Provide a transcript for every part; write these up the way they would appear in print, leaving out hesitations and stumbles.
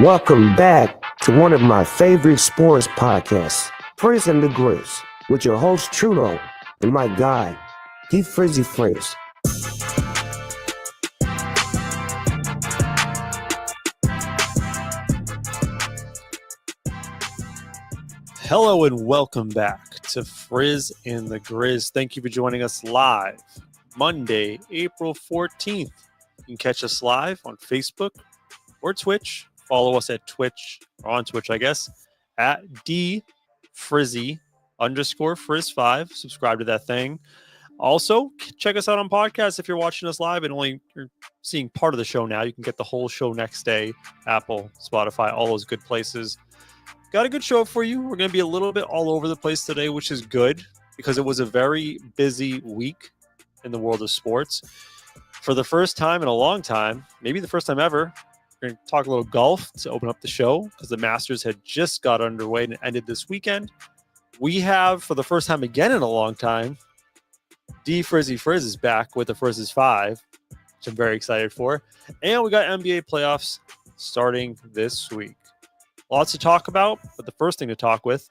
Welcome back to one of my favorite sports podcasts, Frizz and the Grizz, with your host Trudeau and my guy, Frizzy Frizz. Hello and welcome back to Frizz and the Grizz. Thank you for joining us live Monday, April 14th. You can catch us live on Facebook or Twitch. Follow us at Twitch, or on Twitch, I guess, at dfrizzy_Frizz5. Subscribe to that thing. Also, check us out on podcasts if you're watching us live and only you're seeing part of the show now. You can get the whole show next day, Apple, Spotify, all those good places. Got a good show for you. We're going to be a little bit all over the place today, which is good because it was a very busy week in the world of sports. For the first time in a long time, maybe the first time ever, we're going to talk a little golf to open up the show because the Masters had just got underway and ended this weekend. We have, for the first time again in a long time, Frizzy Frizz is back with the Frizz's 5, which I'm very excited for. And we got NBA playoffs starting this week. Lots to talk about, but the first thing to talk with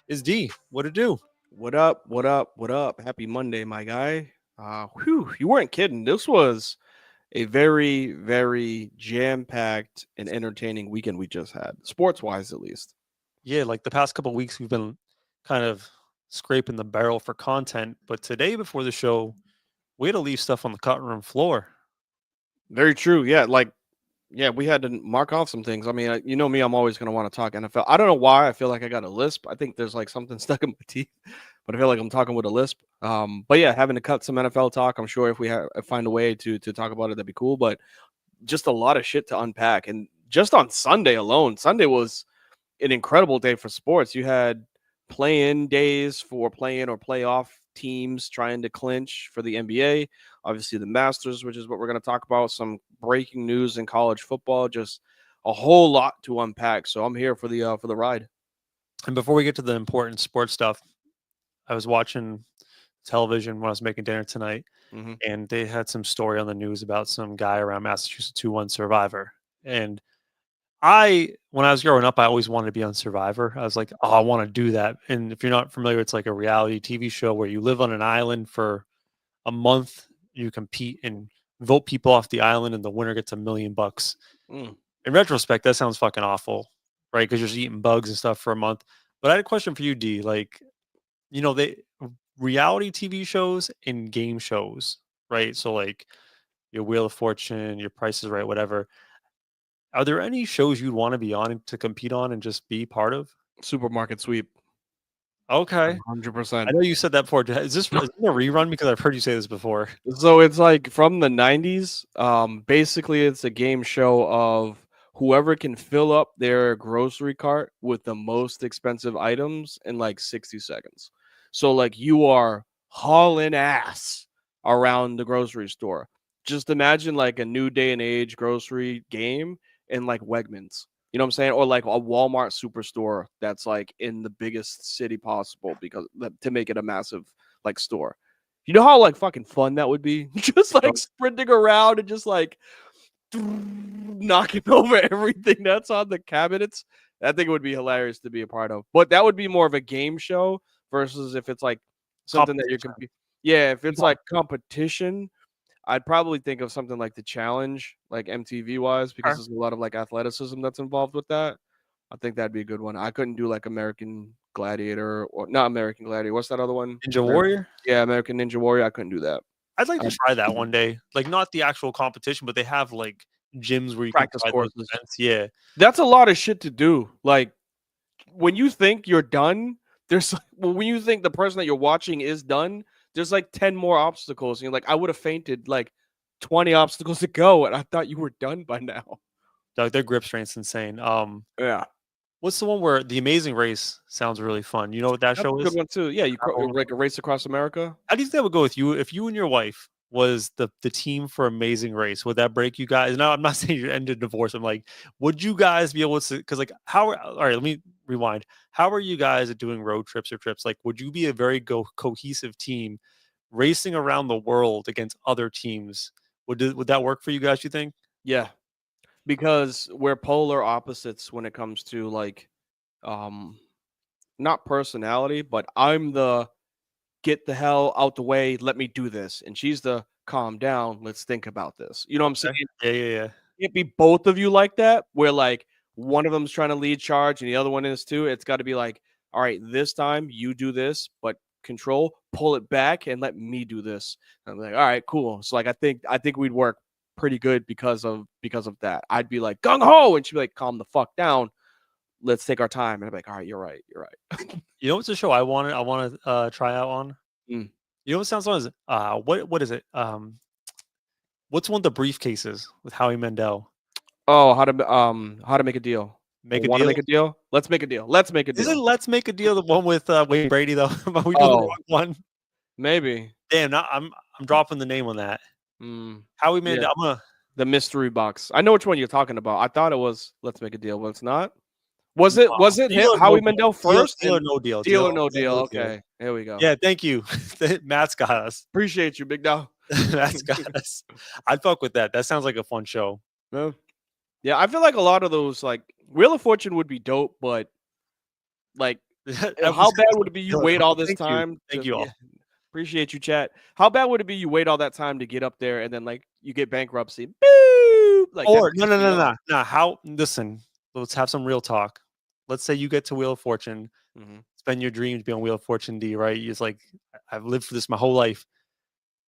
is D. What to do? What up? What up? What up? Happy Monday, my guy. You weren't kidding. This was a very, very jam-packed and entertaining weekend we just had, sports-wise at least. Yeah, like the past couple of weeks, we've been kind of scraping the barrel for content, but today before the show, we had to leave stuff on the cutting room floor. Very true. Yeah, we had to mark off some things. I mean, you know me, I'm always going to want to talk NFL. I don't know why. I feel like I got a lisp. I think there's like something stuck in my teeth, but I feel like I'm talking with a lisp. But yeah, having to cut some NFL talk. I'm sure if we find a way to talk about it, that'd be cool. But just a lot of shit to unpack. And just on Sunday alone, Sunday was an incredible day for sports. You had play-in days for play-in or playoff teams trying to clinch for the NBA. Obviously, the Masters, which is what we're going to talk about. Some breaking news in college football. Just a whole lot to unpack. So I'm here for the ride. And before we get to the important sports stuff, I was watching television when I was making dinner tonight, and they had some story on the news about some guy around Massachusetts who won Survivor. And when I was growing up, I always wanted to be on Survivor. I was like, oh, I want to do that. And if you're not familiar, it's like a reality TV show where you live on an island for a month. You compete and vote people off the island, and the winner gets $1 million. In retrospect, that sounds fucking awful, right? Because you're just eating bugs and stuff for a month. But I had a question for you, D. Like, they reality TV shows and game shows, right? So like your Wheel of Fortune, your Price is Right, whatever. Are there any shows you'd want to be on to compete on and just be part of? Supermarket sweep. Okay. 100%. I know you said that before. Is this a rerun? Because I've heard you say this before. So it's like from the 90s. Basically, it's a game show of whoever can fill up their grocery cart with the most expensive items in like 60 seconds. So like you are hauling ass around the grocery store. Just imagine like a new day and age grocery game in like Wegmans. You know what I'm saying? Or like a Walmart superstore that's like in the biggest city possible because to make it a massive like store. You know how like fucking fun that would be? Just like sprinting around and just like knocking over everything that's on the cabinets. I think it would be hilarious to be a part of. But that would be more of a game show versus if it's like something that you're competing. Yeah, if it's like competition, I'd probably think of something like the challenge, like MTV wise, because there's a lot of like athleticism that's involved with that. I think that'd be a good one. I couldn't do like American Gladiator or not American Gladiator. What's that other one? Ninja Warrior? Yeah, American Ninja Warrior. I couldn't do that. I'd like to try that one day. Like not the actual competition, but they have like gyms where you practice can try courses. those events. Yeah. That's a lot of shit to do. Like when you think you're done, when you think the person that you're watching is done, there's like 10 more obstacles. And you're like, I would have fainted like 20 obstacles to go, and I thought you were done by now. Their grip strength's insane. Yeah. What's the one where The Amazing Race sounds really fun? You know what that show is? Good one too. Yeah, like a race across America. How do you think that would go with you if you and your wife was the team for Amazing Race? Would that break you guys? No, I'm not saying you ended divorce. I'm like, would you guys be able to? Because like, all right, let me rewind. How are you guys at doing road trips or trips? Like, would you be a very cohesive team racing around the world against other teams? Would that work for you guys? You think? Yeah. because we're polar opposites when it comes to like, not personality, but I'm the get the hell out the way, let me do this, and she's the calm down, let's think about this. You know what I'm saying? Yeah. Can't be both of you like that, where like one of them's trying to lead charge and the other one is too. It's got to be like, all right, this time you do this, but control, pull it back, and let me do this. And I'm like, all right, cool. So like, I think we'd work pretty good because of that. I'd be like gung ho, and she'd be like, calm the fuck down. Let's take our time. And I'm like, all right, you're right. You know what's a show I want to try out on? Mm. You know what sounds fun is what is it? What's one of the briefcases with Howie Mandel? Oh, how to make a deal. Make a Want to deal. make a deal? Let's make a deal. Let's make a deal. Isn't Let's Make a Deal the one with Wayne Brady though? Are we doing the Oh. wrong one? Maybe. Damn, I'm dropping the name on that. Mm. Howie Mandel. Yeah. I'm gonna. The mystery box. I know which one you're talking about. I thought it was Let's Make a Deal, but it's not. Was it Deal him, or Howie no Mandel deal. first? Deal or no deal. Deal or no deal. Okay, here we go. Yeah, thank you. Matt's got us. Appreciate you, big dog. Matt's got us. I'd fuck with that. That sounds like a fun show. Yeah, I feel like a lot of those, like Wheel of Fortune would be dope, but like, how bad would it be you wait all this time? Thank you all. Yeah, appreciate you, chat. How bad would it be you wait all that time to get up there and then like you get bankruptcy? Boop! Like, Or no. How? Listen, let's have some real talk. Let's say you get to Wheel of Fortune, spend your dreams, be on Wheel of Fortune D, right? It's like, I've lived for this my whole life.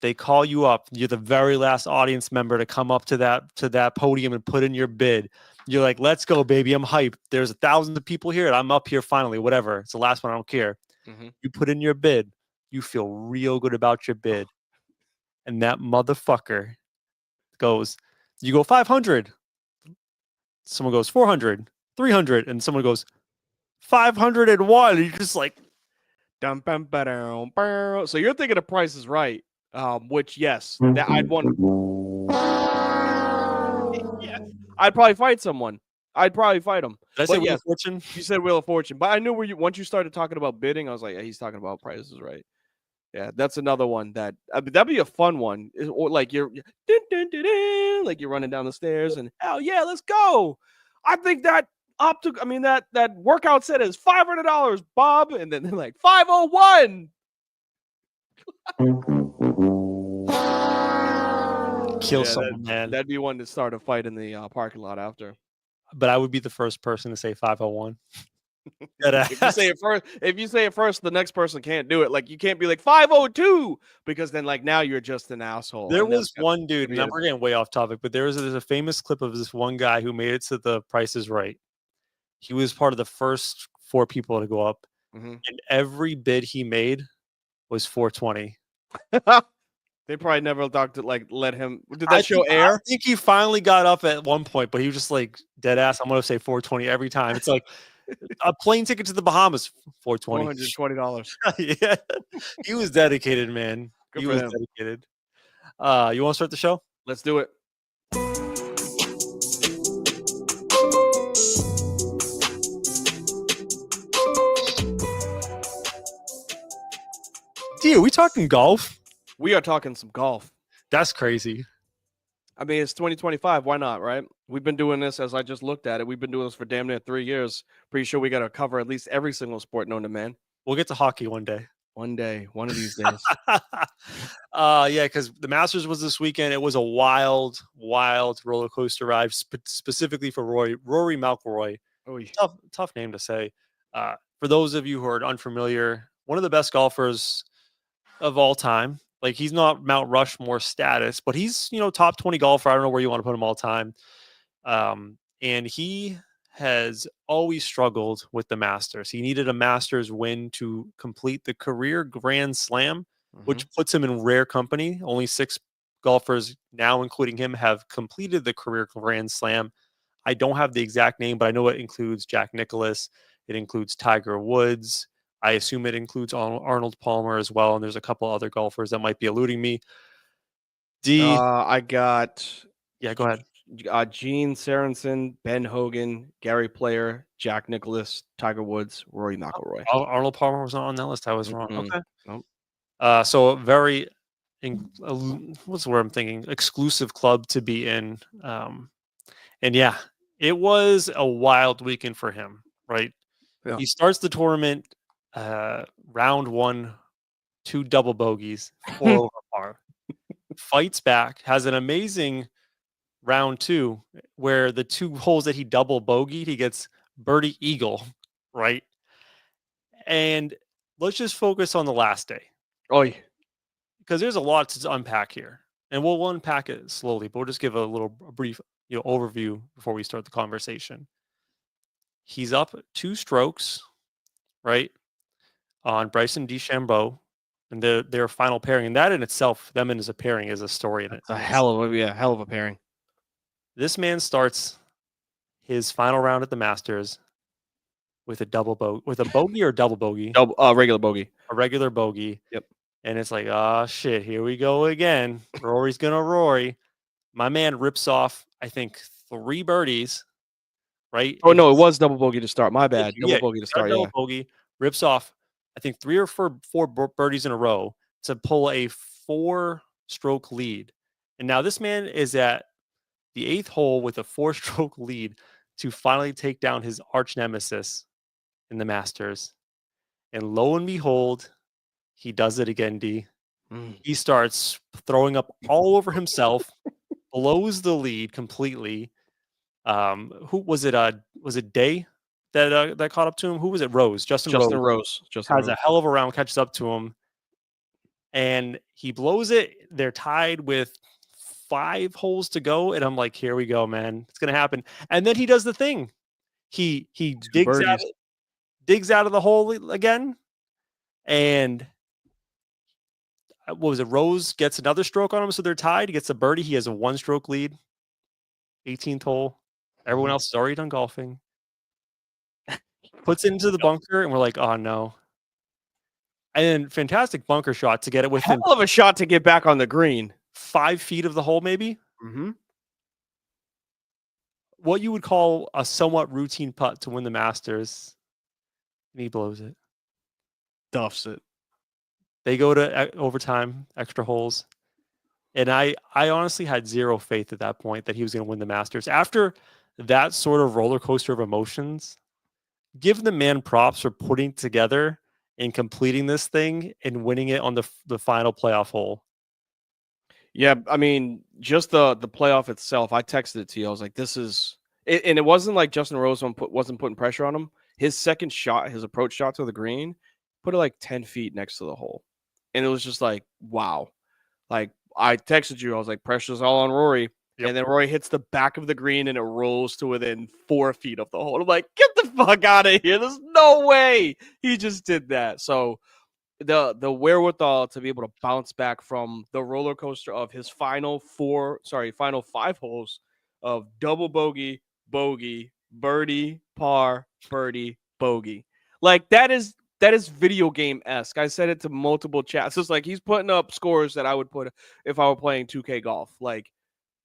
They call you up. You're the very last audience member to come up to that podium and put in your bid. You're like, let's go, baby. I'm hyped. There's thousands of people here, and I'm up here finally. Whatever. It's the last one. I don't care. You put in your bid. You feel real good about your bid, and that motherfucker goes. You go 500. Someone goes 400, 300, and someone goes 501. And you're just like, so you're thinking the Price is Right, which yes, that I'd want. Yeah, I'd probably fight someone. I'd probably fight him. Did I say Wheel of Fortune? You said Wheel of Fortune, but I knew where once you started talking about bidding, I was like, yeah, he's talking about Price is Right. Yeah, that's another one that that'd be a fun one. Or like you're like you're running down the stairs and hell yeah, let's go. I think that that workout set is $500, Bob, and then they're like 501. Kill someone, man. That'd be one to start a fight in the parking lot after. But I would be the first person to say 501. If you say it first, the next person can't do it. Like you can't be like 502 because then like now you're just an asshole. There was one dude, and we're getting way off topic, but there's a famous clip of this one guy who made it to the Price is Right. He was part of the first 4 people to go up, and every bid he made was 420. They probably never thought to like let him. Did that show air? I think he finally got up at one point, but he was just like dead ass. I'm gonna say 420 every time. It's like a plane ticket to the Bahamas, $420. $420. Yeah, he was dedicated, man. He was dedicated. You want to start the show? Let's do it. D, are we talking golf? We are talking some golf. That's crazy. I mean, it's 2025. Why not, right? We've been doing this, as I just looked at it. We've been doing this for damn near 3 years. Pretty sure we got to cover at least every single sport known to man. We'll get to hockey one day. One day, one of these days. Yeah, because the Masters was this weekend. It was a wild roller coaster ride, specifically for Rory McIlroy. Tough name to say. For those of you who are unfamiliar, one of the best golfers of all time. Like, he's not Mount Rushmore status, but he's, top 20 golfer. I don't know where you want to put him all time. And he has always struggled with the Masters. He needed a Masters win to complete the career Grand Slam, which puts him in rare company. Only 6 golfers now, including him, have completed the career Grand Slam. I don't have the exact name, but I know it includes Jack Nicklaus. It includes Tiger Woods. I assume it includes Arnold Palmer as well, and there's a couple other golfers that might be eluding me. I got... Yeah, go ahead. Gene Sorensen, Ben Hogan, Gary Player, Jack Nicklaus, Tiger Woods, Rory McIlroy. Arnold Palmer was not on that list. I was wrong. Okay. Nope. So a very, what's the word I'm thinking? Exclusive club to be in. And yeah, it was a wild weekend for him, right? Yeah. He starts the tournament, round one, 2 double bogeys, 4 over par. Fights back, has an amazing round 2 where the 2 holes that he double bogeyed, he gets birdie eagle, right? And let's just focus on the last day Oh, yeah. because there's a lot to unpack here. And we'll unpack it slowly, but we'll just give a brief, overview before we start the conversation. He's up 2 strokes, right, on Bryson DeChambeau and their final pairing. And that in itself, them as a pairing is a story in it. It's a hell of a pairing. This man starts his final round at the Masters with a bogey or double bogey, Regular bogey. a regular bogey. Yep. And it's like, oh shit, here we go again. Rory's gonna Rory. My man rips off, I think, 3 birdies, right? Oh And no, it was double bogey to start. My bad. yeah, Double bogey to got a start. double Yeah. bogey, rips off, I think 3 or 4 birdies in a row to pull a 4-stroke lead. And now this man is at the 8th hole with a 4-stroke lead to finally take down his arch nemesis in the Masters. And lo and behold, he does it again, D. He starts throwing up all over himself, blows the lead completely. Who was it? Was it Day that caught up to him? Who was it? Rose. Justin Rose has a hell of a round, catches up to him, and he blows it. They're tied with 5 holes to go, and I'm like, here we go, man. It's gonna happen. And then he does the thing. He digs out of the hole again, and what was it? Rose gets another stroke on him, so they're tied. He gets a birdie. He has a 1-stroke lead. 18th hole. Everyone else is already done golfing. Puts it into the bunker, and we're like, oh no. And then fantastic bunker shot to get it within hell of a shot to get back on the green. 5 feet of the hole, maybe. Mm-hmm. What you would call a somewhat routine putt to win the Masters. And he blows it. Duffs it. They go to overtime, extra holes. And I honestly had zero faith at that point that he was going to win the Masters. After that sort of roller coaster of emotions, give the man props for putting together and completing this thing and winning it on the final playoff hole. Yeah, I mean, just the playoff itself. I texted it to you. I was like, "This is," and it wasn't like Justin Rose wasn't putting pressure on him. His second shot, his approach shot to the green, put it like 10 feet next to the hole, and it was just like, wow. Like I texted you, I was like, "Pressure's all on Rory," and then Rory hits the back of the green and it rolls to within 4 feet of the hole. I'm like, "Get the fuck out of here! There's no way he just did that." So the wherewithal to be able to bounce back from the roller coaster of his final 5 holes of double bogey, birdie, par, birdie, bogey. Like that is video game-esque. I said it to multiple chats. It's like he's putting up scores that I would put if I were playing 2K golf. Like,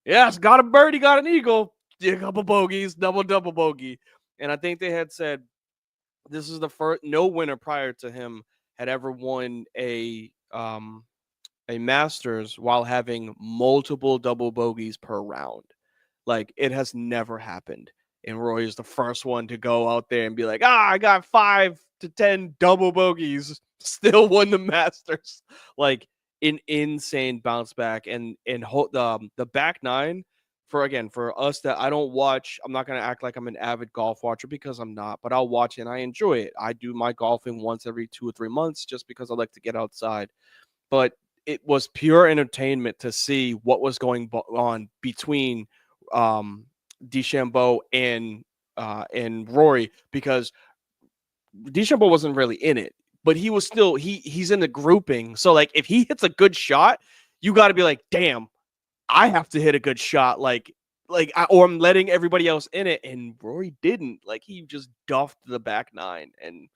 yes, got a birdie, got an eagle, a couple bogeys, double bogey. And I think they had said this is the first, no winner prior to him had ever won a Masters while having multiple double bogeys per round. Like it has never happened. And Roy is the first one to go out there and be like, I got 5 to 10 double bogeys, still won the Masters. Like an insane bounce back. And the back 9 for us that I don't watch, I'm not going to act like I'm an avid golf watcher because I'm not, but I'll watch it and I enjoy it. I do my golfing once every 2 or 3 months just because I like to get outside. But it was pure entertainment to see what was going on between DeChambeau and Rory, because DeChambeau wasn't really in it, but he was still he's in the grouping. So like if he hits a good shot, you got to be like, damn, I have to hit a good shot, or I'm letting everybody else in it. And Rory didn't. Like he just duffed the back 9. And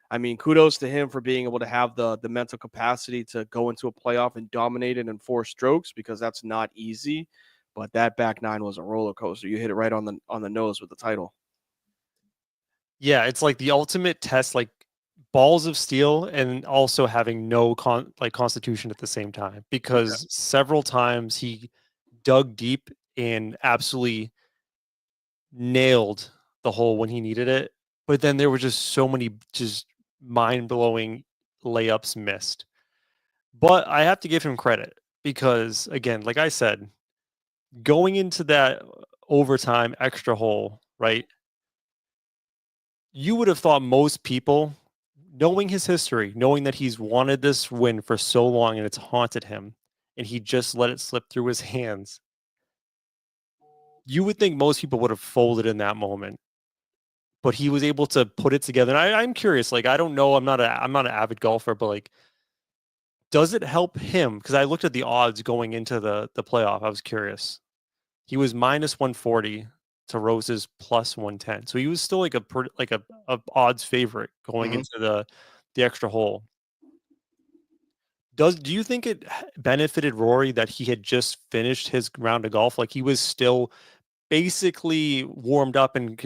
I mean, kudos to him for being able to have the mental capacity to go into a playoff and dominate it in 4 strokes, because that's not easy. But that back 9 was a roller coaster. You hit it right on the nose with the title. Yeah, it's like the ultimate test, like balls of steel, and also having no constitution at the same time, because several times he dug deep and absolutely nailed the hole when he needed it. But then there were just so many just mind-blowing layups missed. But I have to give him credit because, again, like I said, going into that overtime extra hole, right? You would have thought most people, knowing his history, knowing that he's wanted this win for so long and it's haunted him, and he just let it slip through his hands. You would think most people would have folded in that moment, but he was able to put it together. And I'm curious, like I don't know, I'm not an avid golfer, but like, does it help him? Because I looked at the odds going into the playoff. I was curious. He was minus 140 to Rose's plus 110, so he was still like a odds favorite going Mhm. into the extra hole. Do you think it benefited Rory that he had just finished his round of golf? Like he was still basically warmed up and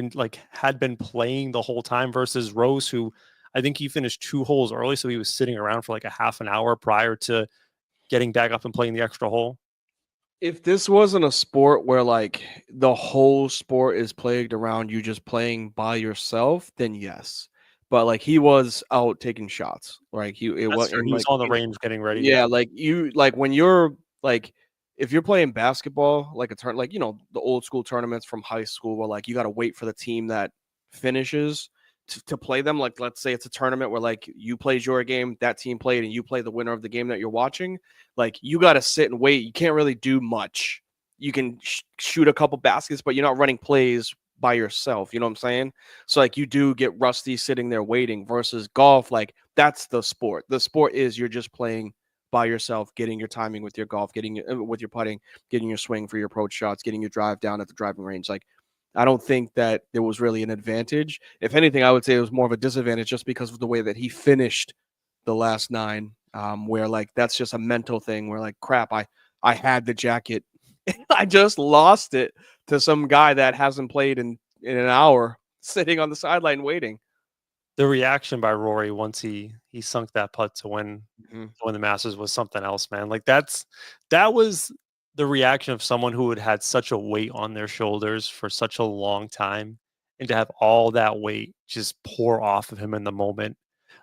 had been playing the whole time versus Rose, who I think he finished 2 holes early, so he was sitting around for like a half an hour prior to getting back up and playing the extra hole. If this wasn't a sport where like the whole sport is plagued around you just playing by yourself, then yes. But like he was out taking shots, right? It That's was true. in He was like on the range getting ready. yeah, Yeah. like you like when you're like if you're playing basketball, like a turn like the old school tournaments from high school where like you got to wait for the team that finishes to play them. Like let's say it's a tournament where like you played your game, that team played, and you play the winner of the game that you're watching. Like you got to sit and wait. You can't really do much. You can shoot a couple baskets, but you're not running plays by yourself. You know what I'm saying? So like you do get rusty sitting there waiting versus golf. Like that's the sport. The sport is you're just playing by yourself, getting your timing with your golf, getting with your putting, getting your swing for your approach shots, getting your drive down at the driving range. Like, I don't think that there was really an advantage. If anything, I would say it was more of a disadvantage just because of the way that he finished the last 9. Where like that's just a mental thing. Where like crap, I had the jacket, I just lost it to some guy that hasn't played in an hour, sitting on the sideline waiting. The reaction by Rory once he sunk that putt to win Mhm. the Masters was something else, man. Like that was the reaction of someone who had had such a weight on their shoulders for such a long time, and to have all that weight just pour off of him in the moment.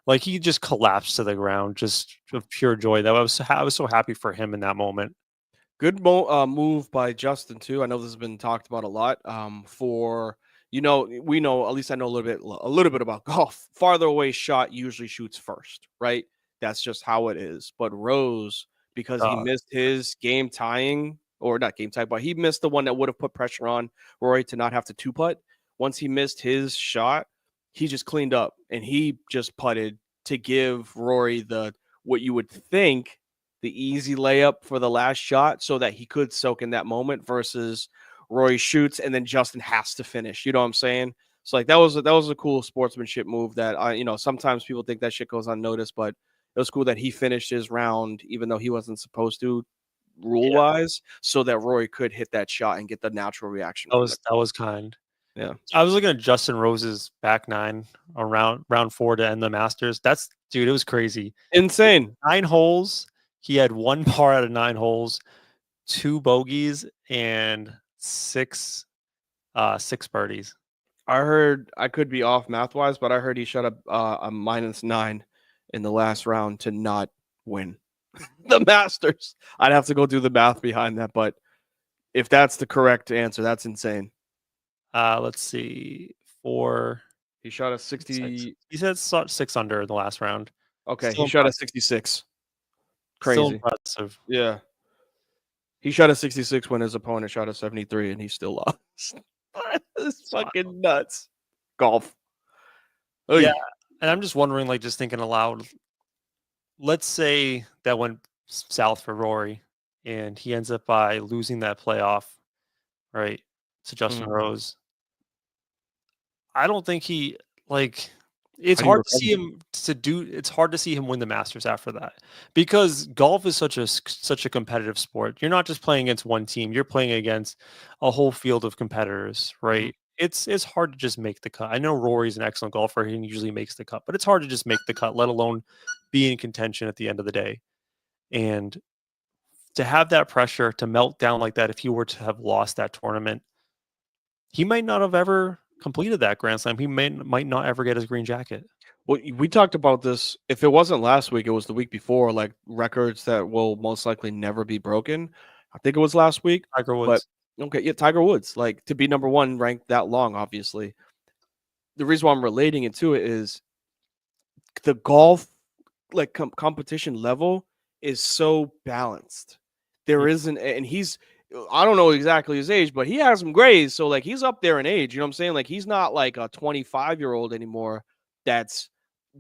Like he just collapsed to the ground, just of pure joy. I was so happy for him in that moment. Good move by Justin too. I know this has been talked about a lot. For we know at least I know a little bit about golf. Farther away shot usually shoots first, right? That's just how it is. But Rose, because he Uh, missed his game tying or not game tie, but he missed the one that would have put pressure on Rory to not have to two putt. Once he missed his shot, he just cleaned up and he just putted to give Rory the what you would think the easy layup for the last shot so that he could soak in that moment versus Roy shoots and then Justin has to finish. You know what I'm saying? So like that was a cool sportsmanship move that sometimes people think that shit goes unnoticed, but it was cool that he finished his round even though he wasn't supposed to rule yeah, wise, so that Roy could hit that shot and get the natural reaction from the that was kind. yeah. I was looking at Justin Rose's back 9 around round 4 to end the Masters. Dude, it was crazy. Insane. 9 holes. He had 1 par out of 9 holes, 2 bogeys, and 6 birdies. I heard I could be off math wise, but I heard he shot a -9 in the last round to not win the Masters. I'd have to go do the math behind that, but if that's the correct answer, that's insane. Let's see. 4, He shot a 6. 60. He said 6 under in the last round. Okay, Still he shot a impressive. 66. Still Crazy. impressive. Yeah. He shot a 66 when his opponent shot a 73 and he still lost. It's fucking nuts. Golf. Yeah, Oy. and I'm just wondering, like, just thinking aloud, let's say that went south for Rory, and he ends up by losing that playoff, right, to Justin Mm. Rose. I don't think he like it's How do you hard to recover? see him it's hard to see him win the Masters after that because golf is such a competitive sport. You're not just playing against one team, you're playing against a whole field of competitors, Mhm. right? It's hard to just make the cut. I know Rory's an excellent golfer, he usually makes the cut, but it's hard to just make the cut, let alone be in contention at the end of the day. And to have that pressure to melt down like that if he were to have lost that tournament, he might not have ever completed that Grand Slam. He might not ever get his green jacket. Well, we talked about this. If it wasn't last week, it was the week before. Like records that will most likely never be broken. I think it was last week. Tiger But Woods. okay, yeah, Tiger Woods, like to be number one ranked that long. Obviously, the reason why I'm relating it to it is the golf like competition level is so balanced. There isn't, and he's I don't know exactly his age, but he has some grays, so like he's up there in age. You know what I'm saying? Like he's not like a 25-year-old anymore that's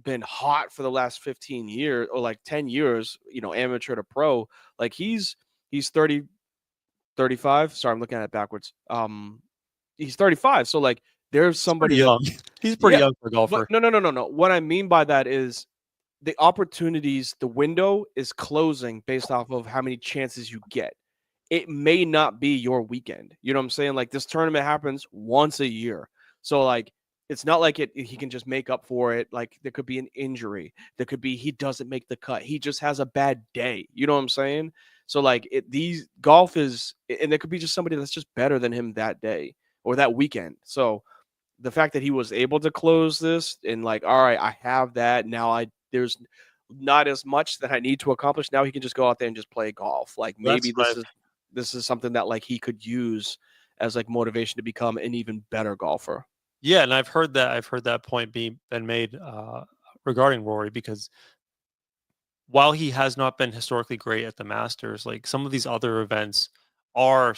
been hot for the last 15 years or like 10 years, you know, amateur to pro. Like he's 30, 35. Sorry, I'm looking at it backwards. He's 35. So like there's He's pretty somebody that young. He's pretty yeah, young for a but golfer. no. What I mean by that is the opportunities, the window is closing based off of how many chances you get. It may not be your weekend. You know what I'm saying? Like this tournament happens once a year. So like it's not like he can just make up for it. Like there could be an injury. There could be he doesn't make the cut. He just has a bad day. You know what I'm saying? So like these golf is and there could be just somebody that's just better than him that day or that weekend. So the fact that he was able to close this and like, all right, I have that now. There's not as much that I need to accomplish. Now he can just go out there and just play golf. Like maybe this is something that like he could use as like motivation to become an even better golfer. Yeah, and I've heard that point been made regarding Rory, because while he has not been historically great at the Masters, like some of these other events are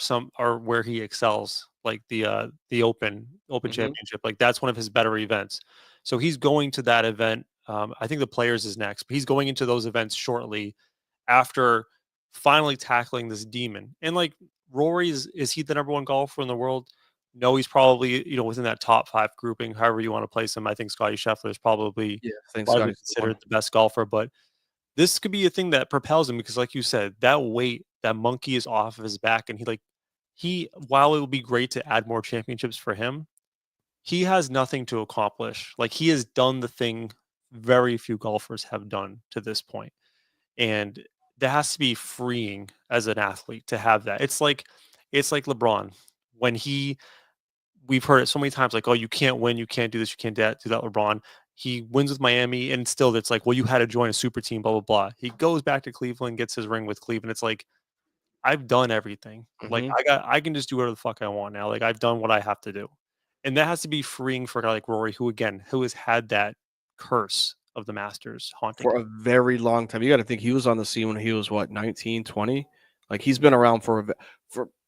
where he excels, like the Open Championship. Like that's one of his better events. So he's going to that event. I think the Players is next, but he's going into those events shortly after finally tackling this demon. And like Rory is he the number one golfer in the world? No, he's probably, within that top 5 grouping, however you want to place him. I think Scotty Scheffler is probably I think widely Scotty's considered the best golfer, but this could be a thing that propels him because, like you said, that weight, that monkey is off of his back, and while it would be great to add more championships for him, he has nothing to accomplish. Like he has done the thing very few golfers have done to this point, and that has to be freeing as an athlete to have that. It's like LeBron when we've heard it so many times, like, oh, you can't win, you can't do this, you can't do that, LeBron. He wins with Miami, and still it's like, well, you had to join a super team, blah, blah, blah. He goes back to Cleveland, gets his ring with Cleveland. It's like, I've done everything. Like, I can just do whatever the fuck I want now. Like, I've done what I have to do. And that has to be freeing for a guy like Rory, who has had that curse of the Masters haunting for a very long time. You got to think he was on the scene when he was what, 19, 20? Like he's been around for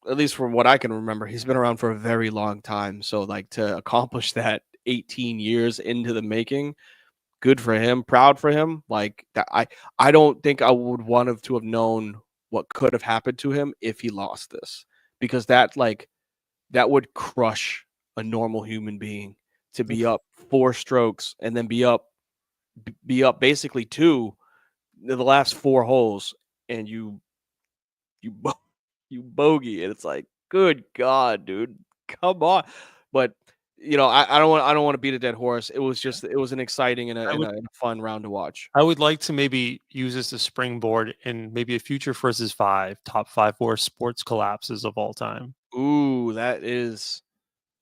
at least from what I can remember, he's been around for a very long time. So like to accomplish that 18 years into the making, good for him, proud for him. Like that, I don't think I would want to have known what could have happened to him if he lost this, because that would crush a normal human being to be up 4 strokes and then be up basically 2 the last 4 holes, and you bogey, and it's like, good God, dude, come on. But I don't want to beat a dead horse. It was an exciting and a fun round to watch. I would like to maybe use this as springboard in maybe a future Frizz's top 5 worst sports collapses of all time. Ooh, that is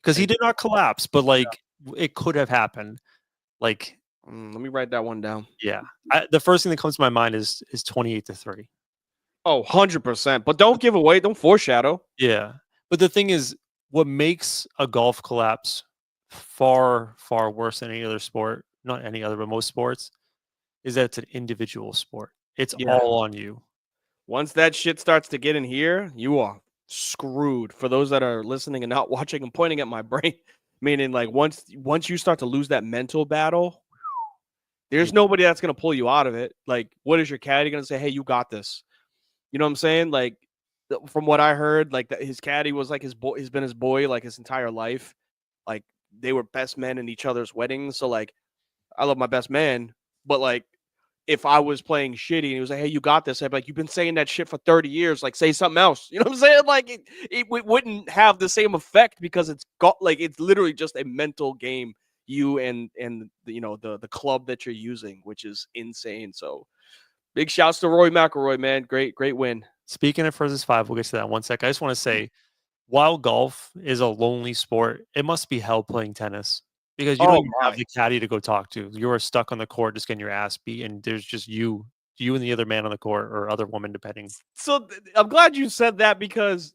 because he did not collapse, but like it could have happened. Like, let me write that one down. Yeah, the first thing that comes to my mind is 28-3. Oh, 100%. But don't give away, don't foreshadow. Yeah. But the thing is, what makes a golf collapse far, far worse than any other sport, not any other, but most sports, is that it's an individual sport. It's all on you. Once that shit starts to get in here, you are screwed. For those that are listening and not watching, I'm pointing at my brain, meaning like once you start to lose that mental battle, there's nobody that's going to pull you out of it. Like, what is your caddy going to say? Hey, you got this. You know what I'm saying? Like, from what I heard, like his caddy was like his boy. He's been his boy like his entire life. Like they were best men in each other's weddings. So like, I love my best man, but like, if I was playing shitty and he was like, "Hey, you got this," I'd be like, "You've been saying that shit for 30 years. Like, say something else." You know what I'm saying? Like, it wouldn't have the same effect because it's literally just a mental game. You and the club that you're using, which is insane. So. Big shouts to Rory McIlroy, man. Great win. Speaking of Frizz's 5, we'll get to that in 1 sec. I just want to say while golf is a lonely sport, it must be hell playing tennis because you don't Oh even my. have the caddy to go talk to. You are stuck on the court just getting your ass beat, and there's just you and the other man on the court or other woman, depending. So I'm glad you said that because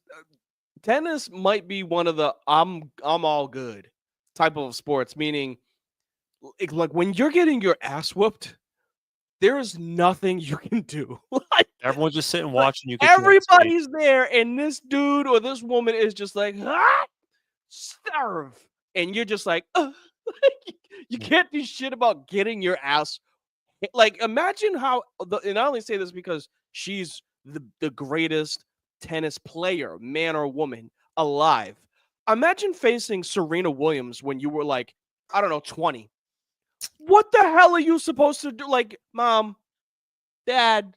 tennis might be one of the I'm all good type of sports, meaning like when you're getting your ass whooped, there is nothing you can do. Everyone's just sitting Like watching you get your ass beat. everybody's there, and this dude or this woman is just like, serve, and you're just like, you can't do shit about getting your ass. Like, imagine how. And I only say this because she's the greatest tennis player, man or woman, alive. Imagine facing Serena Williams when you were like, I don't know, 20. What the hell are you supposed to do? Like, mom, dad,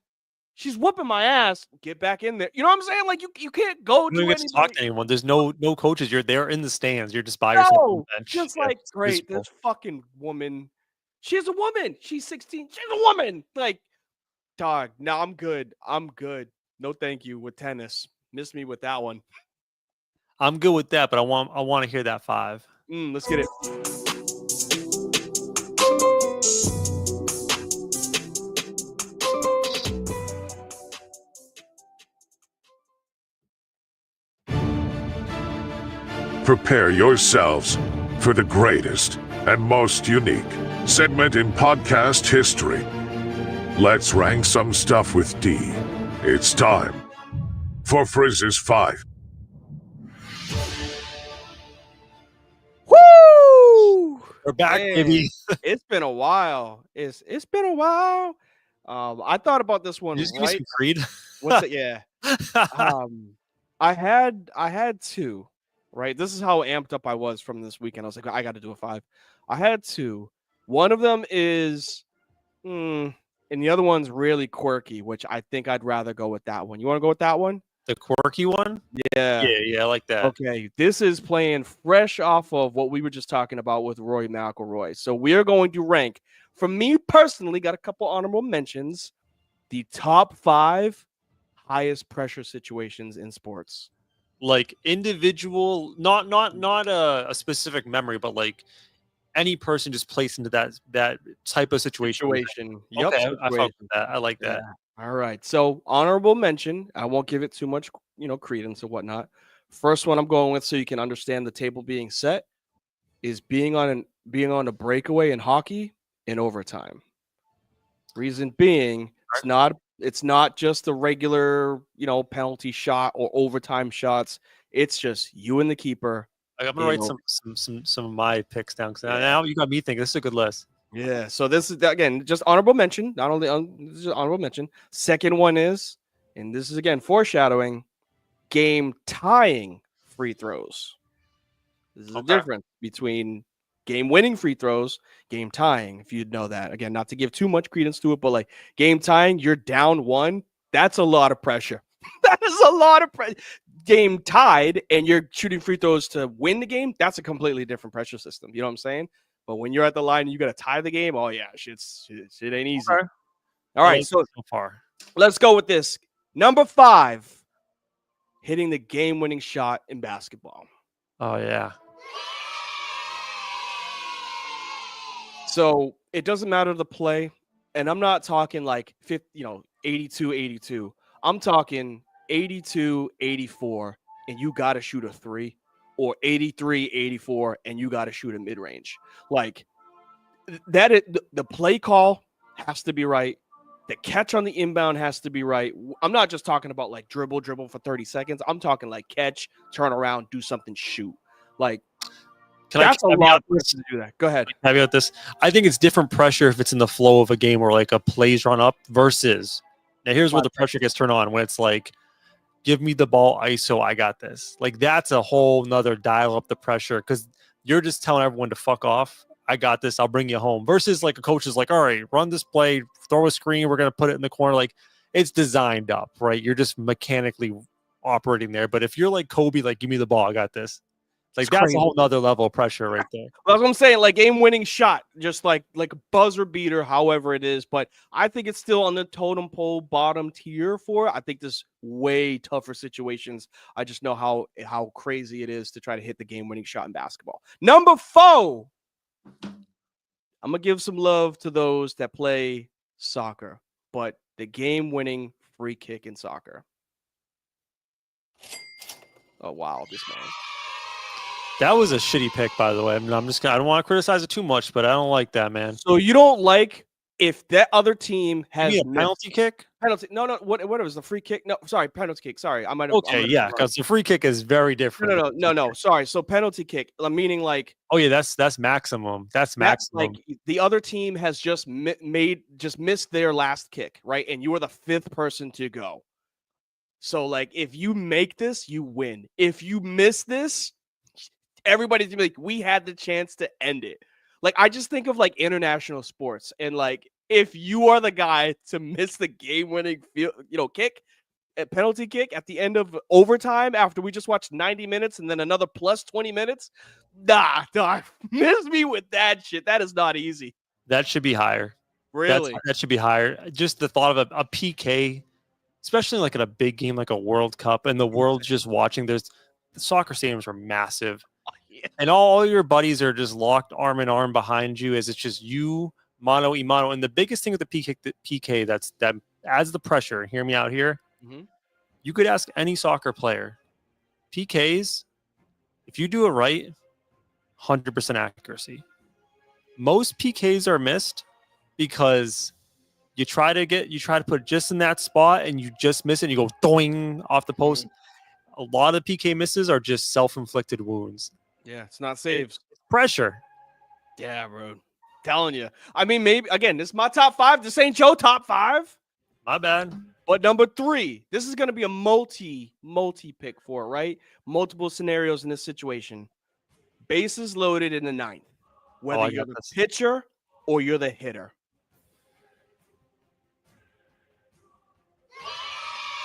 she's whooping my ass. Get back in there. You know what I'm saying? Like you can't go You to don't get to talk anybody. to anyone. There's no coaches. You're there in the stands. You're just by yourself on the No, bench. just Yeah, like it's great. miserable. This fucking woman. She's a woman. She's 16. She's a woman. Like, dog. No, I'm good. I'm good. No, thank you with tennis. Miss me with that one. I'm good with that, but I want to hear that 5. Let's get it. Prepare yourselves for the greatest and most unique segment in podcast history. Let's rank some stuff with D. It's time for Frizz's 5. Woo! We're back, Man, baby. it's been a while. It's been a while. I thought about this one You just give me right. some Creed. What's it? Yeah. I had 2, right? This is how amped up I was from this weekend. I was like, I got to do a 5. I had 2. One of them is, and the other one's really quirky, which I think I'd rather go with that one. You want to go with that one? The quirky one? Yeah. Yeah, I like that. Okay. This is playing fresh off of what we were just talking about with Rory McIlroy. So we are going to rank, for me personally, got a couple honorable mentions, the top 5 highest pressure situations in sports. Like individual, not a specific memory, but like any person just placed into that type of situation. Yep. Okay, I fuck with that. I like that. All right. So honorable mention. I won't give it too much, credence or whatnot. First one I'm going with, so you can understand the table being set, is being on a breakaway in hockey in overtime. Reason being, it's not just the regular, penalty shot or overtime shots. It's just you and the keeper. I'm gonna write some of my picks down because now you got me thinking this is a good list. Yeah. So this is again just honorable mention. Not only this is honorable mention. Second one is, and this is again foreshadowing, game tying free throws. This is the difference between game winning free throws, game tying. If you'd know that, again, not to give too much credence to it, but like game tying, you're down 1. That's a lot of pressure. That is a lot of pressure. Game tied and you're shooting free throws to win the game, that's a completely different pressure system. You know what I'm saying? But when you're at the line and you got to tie the game, oh yeah, shit ain't easy. Okay. All right, so far, let's go with this. Number 5, hitting the game-winning shot in basketball. Oh yeah. So it doesn't matter the play, and I'm not talking like 82-82. I'm talking 82-84, and you got to shoot a 3, or 83-84, and you got to shoot a mid-range. Like that, the play call has to be right. The catch on the inbound has to be right. I'm not just talking about like dribble for 30 seconds. I'm talking like catch, turn around, do something, shoot. Like that's a lot of pressure to do that. Go ahead. Caveat this. I think it's different pressure if it's in the flow of a game or like a plays run up versus. Now here's where the pressure gets turned on when it's like, give me the ball ISO, I got this. Like that's a whole nother dial up the pressure because you're just telling everyone to fuck off. I got this. I'll bring you home. Versus like a coach is like, all right, run this play, throw a screen. We're going to put it in the corner. Like it's designed up, right? You're just mechanically operating there. But if you're like Kobe, like, give me the ball. I got this. Like that's a whole nother level of pressure right there. That's what I'm saying. Like game-winning shot, just like a buzzer beater, however it is. But I think it's still on the totem pole bottom tier for it. I think there's way tougher situations. I just know how crazy it is to try to hit the game-winning shot in basketball. Number 4. I'm gonna give some love to those that play soccer, but the game-winning free kick in soccer. Oh wow, this man. That was a shitty pick, by the way. I mean, I don't want to criticize it too much, but I don't like that, man. So you don't like if that other team has a penalty kick? Penalty? No. What was the free kick? No, sorry, penalty kick. Sorry, I might have. Okay, yeah, because the free kick is very different. No. Sorry. So penalty kick, meaning like. Oh yeah, that's maximum. That's maximum. Like the other team has just missed their last kick, right? And you are the 5th person to go. So like, if you make this, you win. If you miss this, everybody's gonna be like, we had the chance to end it. Like, I just think of like international sports, and like, if you are the guy to miss the game-winning kick, a penalty kick at the end of overtime after we just watched 90 minutes and then another plus 20 minutes, nah, miss me with that shit. That is not easy. That should be higher. Really? That should be higher. Just the thought of a PK, especially like in a big game like a World Cup, and the world's just watching. The soccer stadiums are massive. And all your buddies are just locked arm in arm behind you as it's just you, mano y mano. And the biggest thing with the PK that adds the pressure, hear me out here, you could ask any soccer player, PKs, if you do it right, 100% accuracy. Most PKs are missed because you try to put just in that spot and you just miss it and you go doing off the post. A lot of PK misses are just self-inflicted wounds. Yeah, it's not saves. It's pressure. Yeah, bro. Telling you. I mean, maybe, again, this is my top 5. This ain't your top 5. My bad. But number 3, this is going to be a multi pick for it, right? Multiple scenarios in this situation. Bases loaded in the 9th. Whether you're the pitcher or you're the hitter.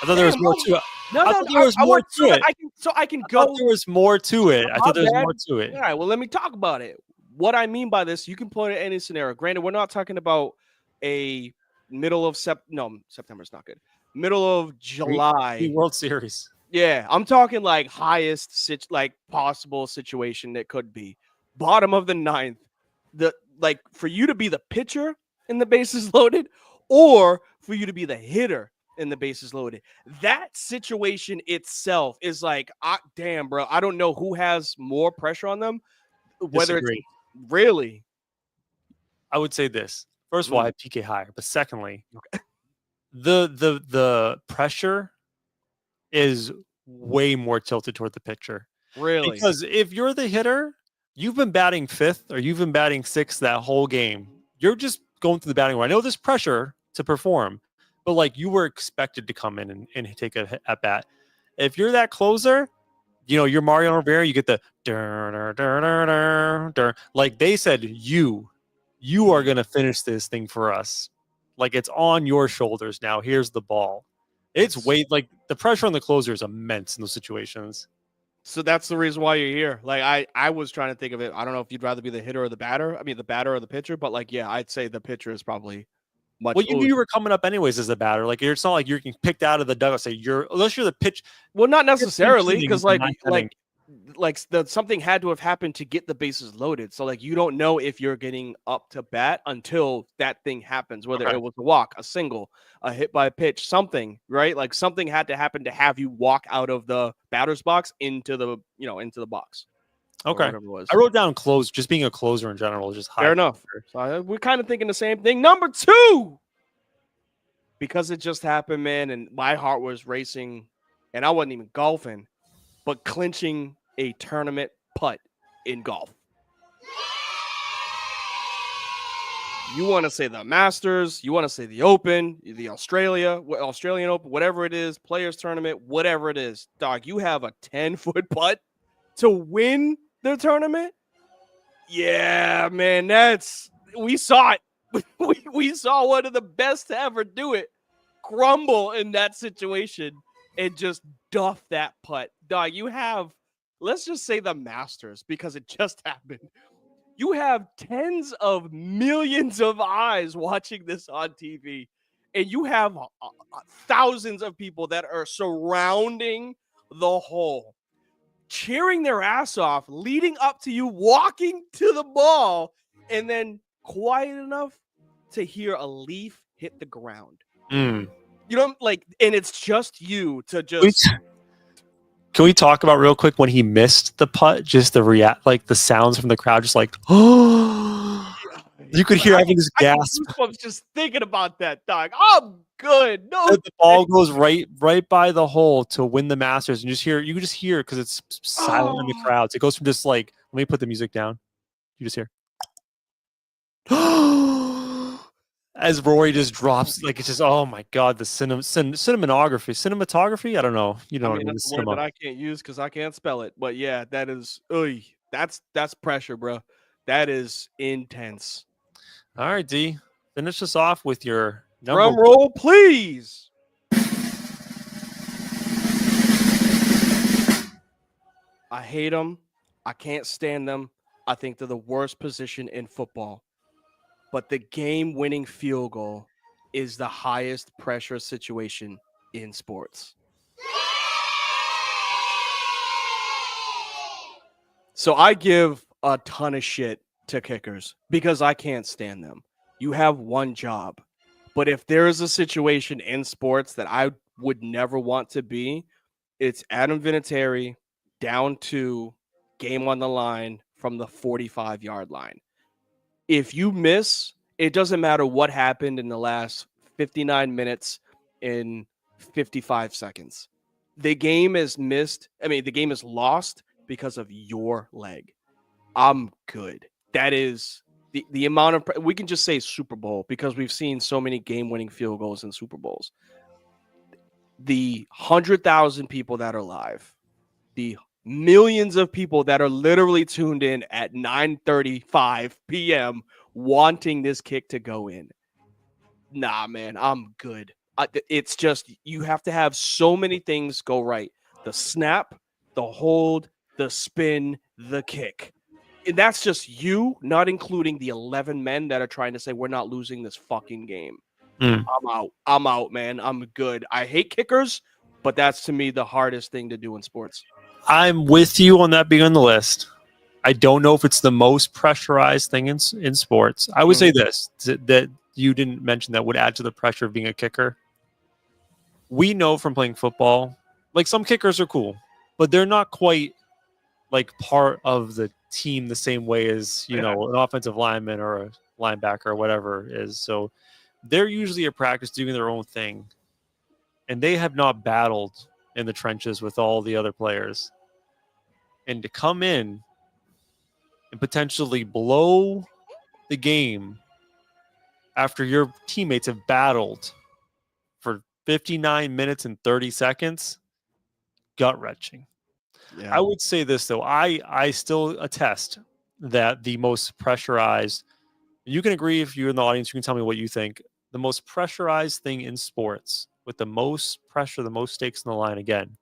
I thought there was more to it. No, I thought there was more to it. I can go. There was more to it. I thought there was more to it. All right, well, let me talk about it. What I mean by this, you can put it in any scenario. Granted, we're not talking about a middle of September's not good. Middle of July. World Series. Yeah, I'm talking like highest possible situation that could be. Bottom of the 9th. For you to be the pitcher in the bases loaded, or for you to be the hitter in the bases loaded. That situation itself is like, damn, bro. I don't know who has more pressure on them. Whether it's really. I would say this. First of all, I have PK higher, but secondly, the pressure is way more tilted toward the pitcher. Really? Because if you're the hitter, you've been batting 5th or you've been batting 6th that whole game. You're just going through the batting order. I know there's pressure to perform, but like you were expected to come in and take a at bat. If you're that closer, you're Mario Rivera, you get the like they said, you are going to finish this thing for us. Like it's on your shoulders now. Here's the ball. It's like the pressure on the closer is immense in those situations. So that's the reason why you're here. Like I was trying to think of it. I don't know if you'd rather be the hitter or the batter. I mean, the batter or the pitcher, but like, yeah, I'd say the pitcher is probably much. Well, you knew you were coming up anyways as a batter. Like it's not like you're getting picked out of the dugout. Say unless you're the pitch. Well, not necessarily, because something had to have happened to get the bases loaded. So like you don't know if you're getting up to bat until that thing happens, whether it was a walk, a single, a hit by a pitch, something, right? Like something had to happen to have you walk out of the batter's box into the box. Okay. I wrote down close, just being a closer in general is just high. Fair enough. So we're kind of thinking the same thing. Number 2, because it just happened, man, and my heart was racing, and I wasn't even golfing, but clinching a tournament putt in golf. You want to say the Masters, you want to say the Open, the Australian Open, whatever it is, Players Tournament, whatever it is. Dog, you have a 10-foot putt to win the tournament? Yeah, man, we saw it. we saw one of the best to ever do it crumble in that situation and just duff that putt. Dog, you have let's just say the Masters, because it just happened. You have tens of millions of eyes watching this on TV, and you have thousands of people that are surrounding the hole, cheering their ass off, leading up to you walking to the ball, and then quiet enough to hear a leaf hit the ground. Mm. You know, like, and it's just you to just. Can we talk about real quick when he missed the putt? Just the like the sounds from the crowd, just like, oh, you could hear everything just gasp. I was just thinking about that, dog. I'm good. No, the ball goes right by the hole to win the Masters, and you can just hear because it's silent in the crowds. It goes from just like, let me put the music down. You just hear. As Rory just drops, like it's just, oh my god, the cinematography. I don't know, you know. I mean, that's a word that I can't use because I can't spell it. But yeah, that is, that's pressure, bro. That is intense. All right, D, finish us off with your drum roll, please. I hate them. I can't stand them. I think they're the worst position in football. But the game-winning field goal is the highest pressure situation in sports. So I give a ton of shit to kickers because I can't stand them. You have one job. But if there is a situation in sports that I would never want to be, it's Adam Vinatieri down to game on the line from the 45-yard line. If you miss, it doesn't matter what happened in the last 59 minutes in 55 seconds. The game is missed. I mean, the game is lost because of your leg. I'm good. That is the amount of, we can just say Super Bowl because we've seen so many game-winning field goals in Super Bowls. The 100,000 people that are live, the millions of people that are literally tuned in at 9:35 p.m. wanting this kick to go in. Nah, man, I'm good. It's just, you have to have so many things go right. The snap, the hold, the spin, the kick. And that's just you, not including the 11 men that are trying to say, we're not losing this fucking game. I'm out, man. I'm good. I hate kickers, but that's to me the hardest thing to do in sports. I'm with you on that being on the list. I don't know if it's the most pressurized thing in sports. I would say this, that you didn't mention that would add to the pressure of being a kicker. We know from playing football, like some kickers are cool, but they're not quite like part of the team the same way as, you know, an offensive lineman or a linebacker or whatever is. So they're usually at practice doing their own thing, and they have not battled in the trenches with all the other players. And to come in and potentially blow the game after your teammates have battled for 59 minutes and 30 seconds, gut-wrenching. Yeah. I would say this, though. I still attest that the most pressurized, you can agree if you're in the audience, you can tell me what you think. The most pressurized thing in sports, with the most pressure, the most stakes in the line, again,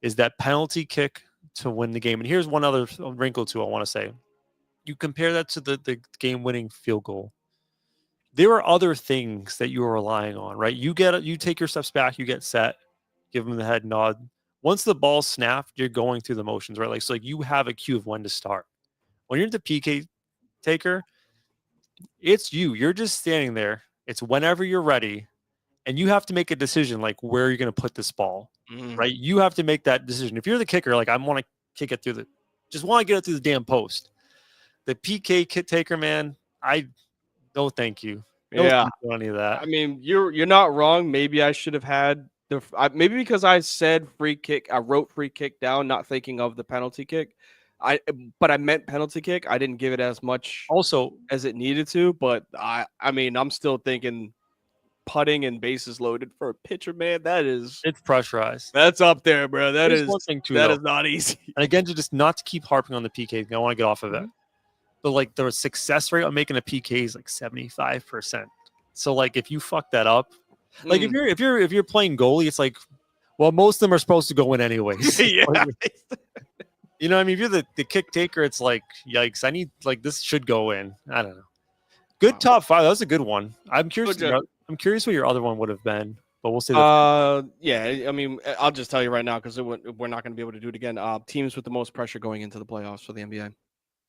is that penalty kick to win the game. And here's one other wrinkle, too, I want to say. You compare that to the game-winning field goal. There are other things that you are relying on, right? You take your steps back, you get set, give them the head nod. Once the ball's snapped, you're going through the motions, right? So you have a cue of when to start. When you're the PK taker, it's you. You're just standing there. It's whenever you're ready, and you have to make a decision, like where you're going to put this ball, right? You have to make that decision. If you're the kicker, like I want to kick it through just want to get it through the damn post. The PK kit taker, man, no, thank you. No, yeah, any of that. I mean, you're not wrong. Maybe I should have had maybe because I said free kick, I wrote free kick down, not thinking of the penalty kick. But I meant penalty kick. I didn't give it as much also as it needed to. But I mean, I'm still thinking putting and bases loaded for a pitcher, man. It's pressurized. That's up there, bro. There's one thing too, that is not easy. And again, just not to keep harping on the PK. I want to get off of it. But like the success rate on making a PK is like 75%. So like if you fuck that up, like if you're playing goalie, it's like, well, most of them are supposed to go in anyways. Yeah. You know, I mean, if you're the kick taker, it's like, yikes, I need, like, this should go in. I don't know. Good Wow. top five. That was a good one. I'm curious. Good job. I'm curious what your other one would have been, but we'll see. Yeah. I mean, I'll just tell you right now because we're not going to be able to do it again. Teams with the most pressure going into the playoffs for the NBA.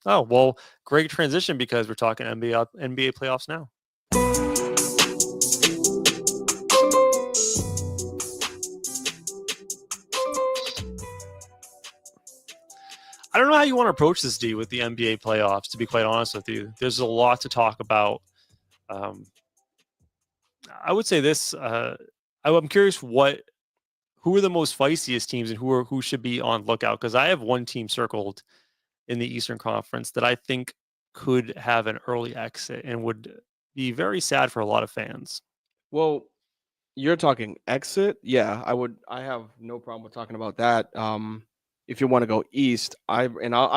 Oh, well, great transition because we're talking NBA playoffs now. I don't know how you want to approach this, D, with the NBA playoffs, to be quite honest with you. There's a lot to talk about. I would say this. I'm curious who are the most feistiest teams and who should be on lookout, because I have one team circled in the Eastern Conference that I think could have an early exit and would be very sad for a lot of fans. Well, you're talking exit. Yeah, I have no problem with talking about that. If you want to go east, I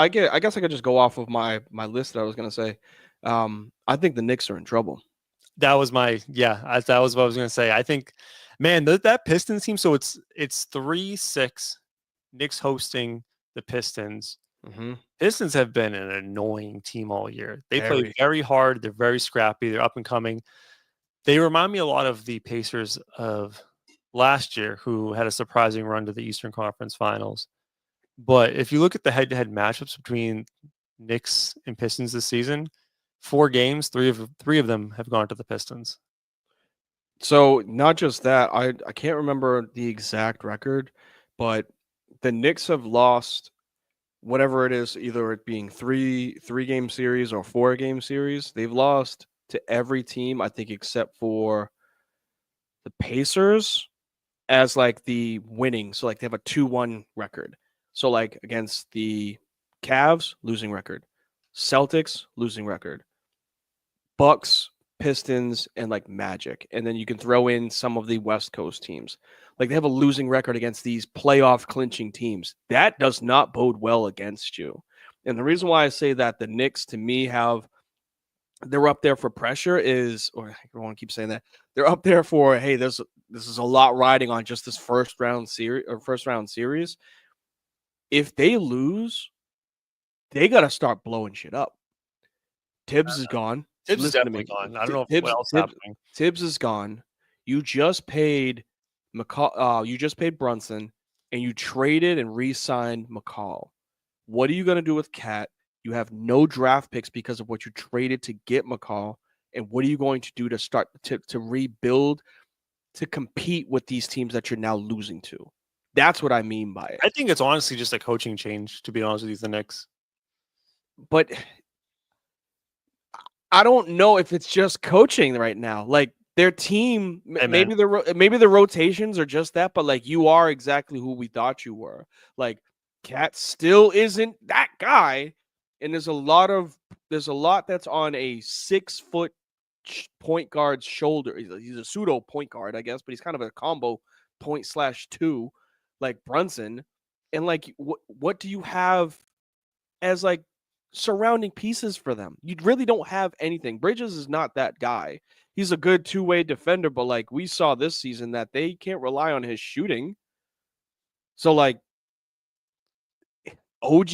guess I could just go off of my list that I was going to say. I think the Knicks are in trouble. That was that was what I was going to say. I think, man, that Pistons team. So it's 3-6, Knicks hosting the Pistons. Mm-hmm. Pistons have been an annoying team all year. They play very hard. They're very scrappy. They're up and coming. They remind me a lot of the Pacers of last year, who had a surprising run to the Eastern Conference Finals. But if you look at the head-to-head matchups between Knicks and Pistons this season, 4 games, three of them have gone to the Pistons. So not just that, I can't remember the exact record, but the Knicks have lost whatever it is, either it being three-game series or 4-game series. They've lost to every team, I think, except for the Pacers as like the winning. So like they have a 2-1 record. So like against the Cavs, losing record. Celtics, losing record. Bucks, Pistons, and like Magic. And then you can throw in some of the West Coast teams. Like they have a losing record against these playoff clinching teams. That does not bode well against you. And the reason why I say that the Knicks, to me, they're up there for pressure is, or I don't want to keep saying that, they're up there for, hey, this is a lot riding on just this first round series. If they lose, they got to start blowing shit up. Tibbs is gone. Tibbs is definitely gone. I don't know what else happening. Tibbs is gone. You just paid you just paid Brunson, and you traded and re-signed McCall. What are you going to do with Cat? You have no draft picks because of what you traded to get McCall. And what are you going to do to start to rebuild, to compete with these teams that you're now losing to? That's what I mean by it. I think it's honestly just a coaching change, to be honest with you, the Knicks. But I don't know if it's just coaching right now. Like their team, maybe the rotations are just that, but like you are exactly who we thought you were. Like Cat still isn't that guy. And there's a lot that's on a 6-foot point guard's shoulder. He's a pseudo point guard, I guess, but he's kind of a combo point/2, like Brunson. And like, what do you have as like surrounding pieces for them? You really don't have anything. Bridges is not that guy. He's a good 2-way defender, but like we saw this season that they can't rely on his shooting. So like, OG,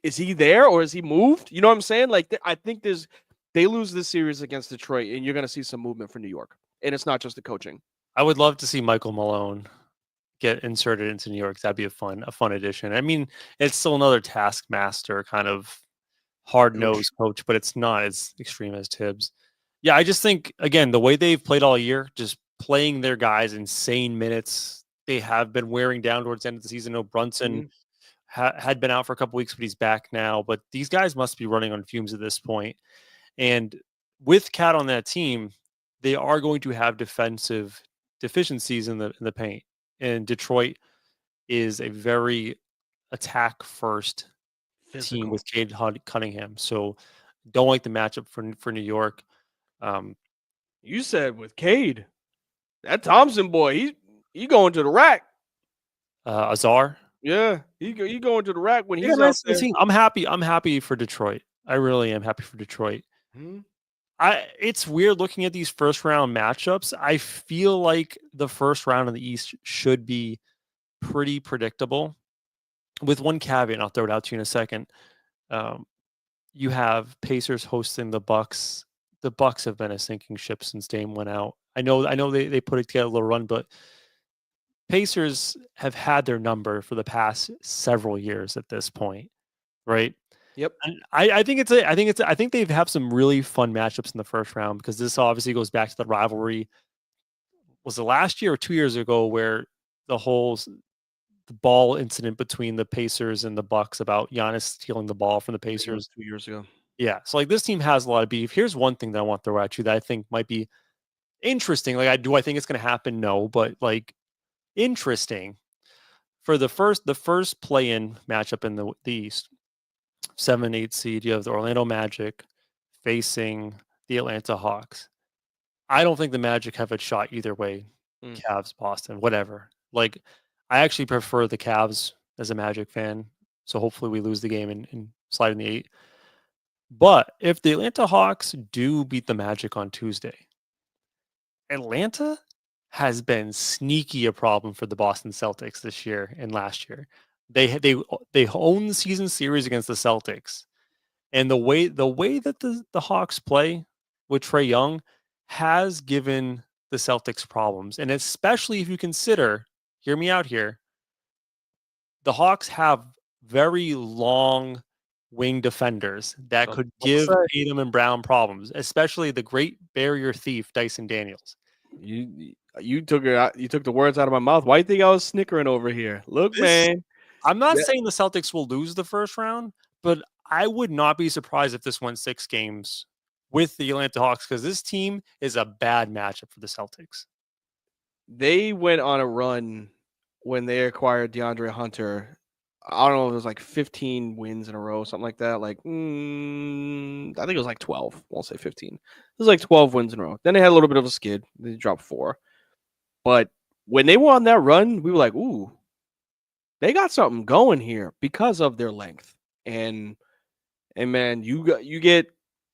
is he there or is he moved? You know what I'm saying? Like, I think they lose this series against Detroit, and you're going to see some movement for New York. And it's not just the coaching. I would love to see Michael Malone get inserted into New York. That'd be a fun addition. I mean, it's still another taskmaster kind of hard-nosed coach, but it's not as extreme as Tibbs. Yeah, I just think, again, the way they've played all year, just playing their guys insane minutes, they have been wearing down towards the end of the season. No, Brunson had been out for a couple weeks, but he's back now. But these guys must be running on fumes at this point. And with Cat on that team, they are going to have defensive deficiencies in the paint. And Detroit is a very attack-first team with Cade Cunningham. So don't like the matchup for New York. You said with Cade, that Thompson boy, he going to the rack. Azar. Yeah, he going to the rack when he's out there. I'm happy for Detroit. I really am happy for Detroit. Mm-hmm. It's weird looking at these first round matchups. I feel like the first round of the East should be pretty predictable. with one caveat, and I'll throw it out to you in a second. Um, you have Pacers hosting the Bucks. The Bucks have been a sinking ship since Dame went out. I know they put it together a little run, but Pacers have had their number for the past several years at this point, right? Yep. And I think they have some really fun matchups in the first round because this obviously goes back to the rivalry. Was it last year or 2 years ago where the ball incident between the Pacers and the Bucks about Giannis stealing the ball from the I think it was Pacers? 2 years ago. Yeah. So like this team has a lot of beef. Here's one thing that I want to throw at you that I think might be interesting. Like I think it's going to happen? No, but like interesting for the first play-in matchup in the East, 7-8 seed. You have the Orlando Magic facing the Atlanta Hawks. I don't think the Magic have a shot either way. Mm. Cavs, Boston, whatever. Like, I actually prefer the Cavs as a Magic fan. So hopefully we lose the game and slide in the 8. But if the Atlanta Hawks do beat the Magic on Tuesday, Atlanta has been sneaky a problem for the Boston Celtics this year and last year. They own the season series against the Celtics. And the way that the Hawks play with Trae Young has given the Celtics problems. And especially if you consider, hear me out here, the Hawks have very long wing defenders that could give Tatum and Brown problems, especially the great barrier thief Dyson Daniels. You took the words out of my mouth. Why do you think I was snickering over here? Look, man. I'm not saying the Celtics will lose the first round, but I would not be surprised if this went 6 games with the Atlanta Hawks because this team is a bad matchup for the Celtics. They went on a run when they acquired DeAndre Hunter. I don't know if it was like 15 wins in a row, something like that. Like, I think it was like 12. Won't say 15. It was like 12 wins in a row. Then they had a little bit of a skid. They dropped 4. But when they were on that run, we were like, ooh, they got something going here because of their length. And man, you get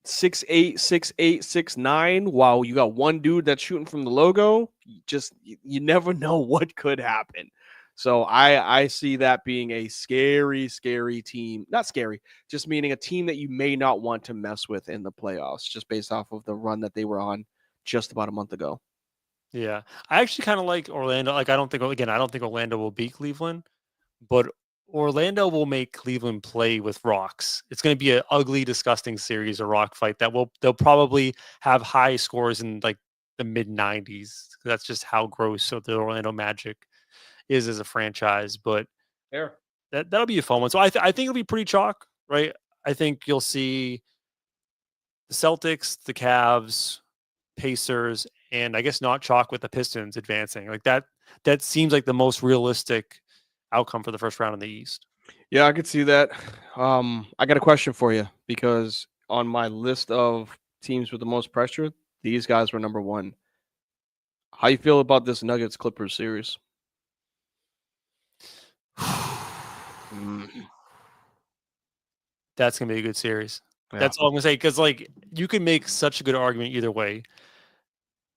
6'8", 6'8", 6'9", while you got one dude that's shooting from the logo. You never know what could happen. So I see that being a scary, scary team. Not scary, just meaning a team that you may not want to mess with in the playoffs, just based off of the run that they were on just about a month ago. Yeah. I actually kind of like Orlando. Like, I don't think Orlando will beat Cleveland, but Orlando will make Cleveland play with rocks. It's going to be an ugly, disgusting series, a rock fight they'll probably have high scores in like the mid 90s. That's just how gross the Orlando Magic is as a franchise. But that'll be a fun one. So I think it'll be pretty chalk, right? I think you'll see the Celtics, the Cavs, Pacers, and I guess not chalk with the Pistons advancing. Like that seems like the most realistic outcome for the first round in the East. Yeah, I could see that. I got a question for you because on my list of teams with the most pressure, these guys were number 1. How you feel about this Nuggets Clippers series? That's gonna be a good series. Yeah. That's all I'm gonna say because like you can make such a good argument either way.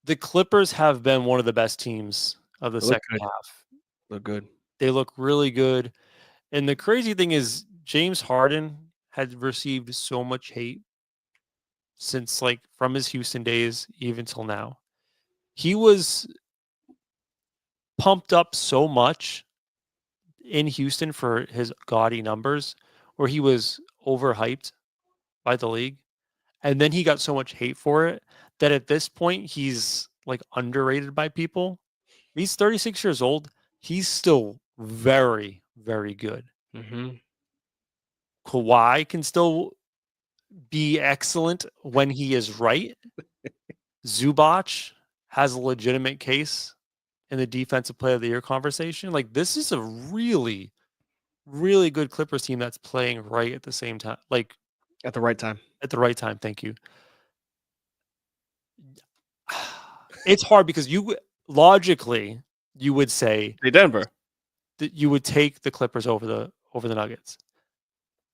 The Clippers have been one of the best teams of the second half. Look good. They look really good. And the crazy thing is James Harden had received so much hate since like from his Houston days even till now. He was pumped up so much in Houston for his gaudy numbers where he was overhyped by the league. And then he got so much hate for it that at this point he's like underrated by people. He's 36 years old. He's still very, very good. Mm-hmm. Kawhi can still be excellent when he is right. Zubac has a legitimate case in the defensive player of the year conversation. Like this is a really, really good Clippers team that's playing right at the same time. Like at the right time. At the right time. Thank you. It's hard because logically you would say Denver that you would take the Clippers over the Nuggets,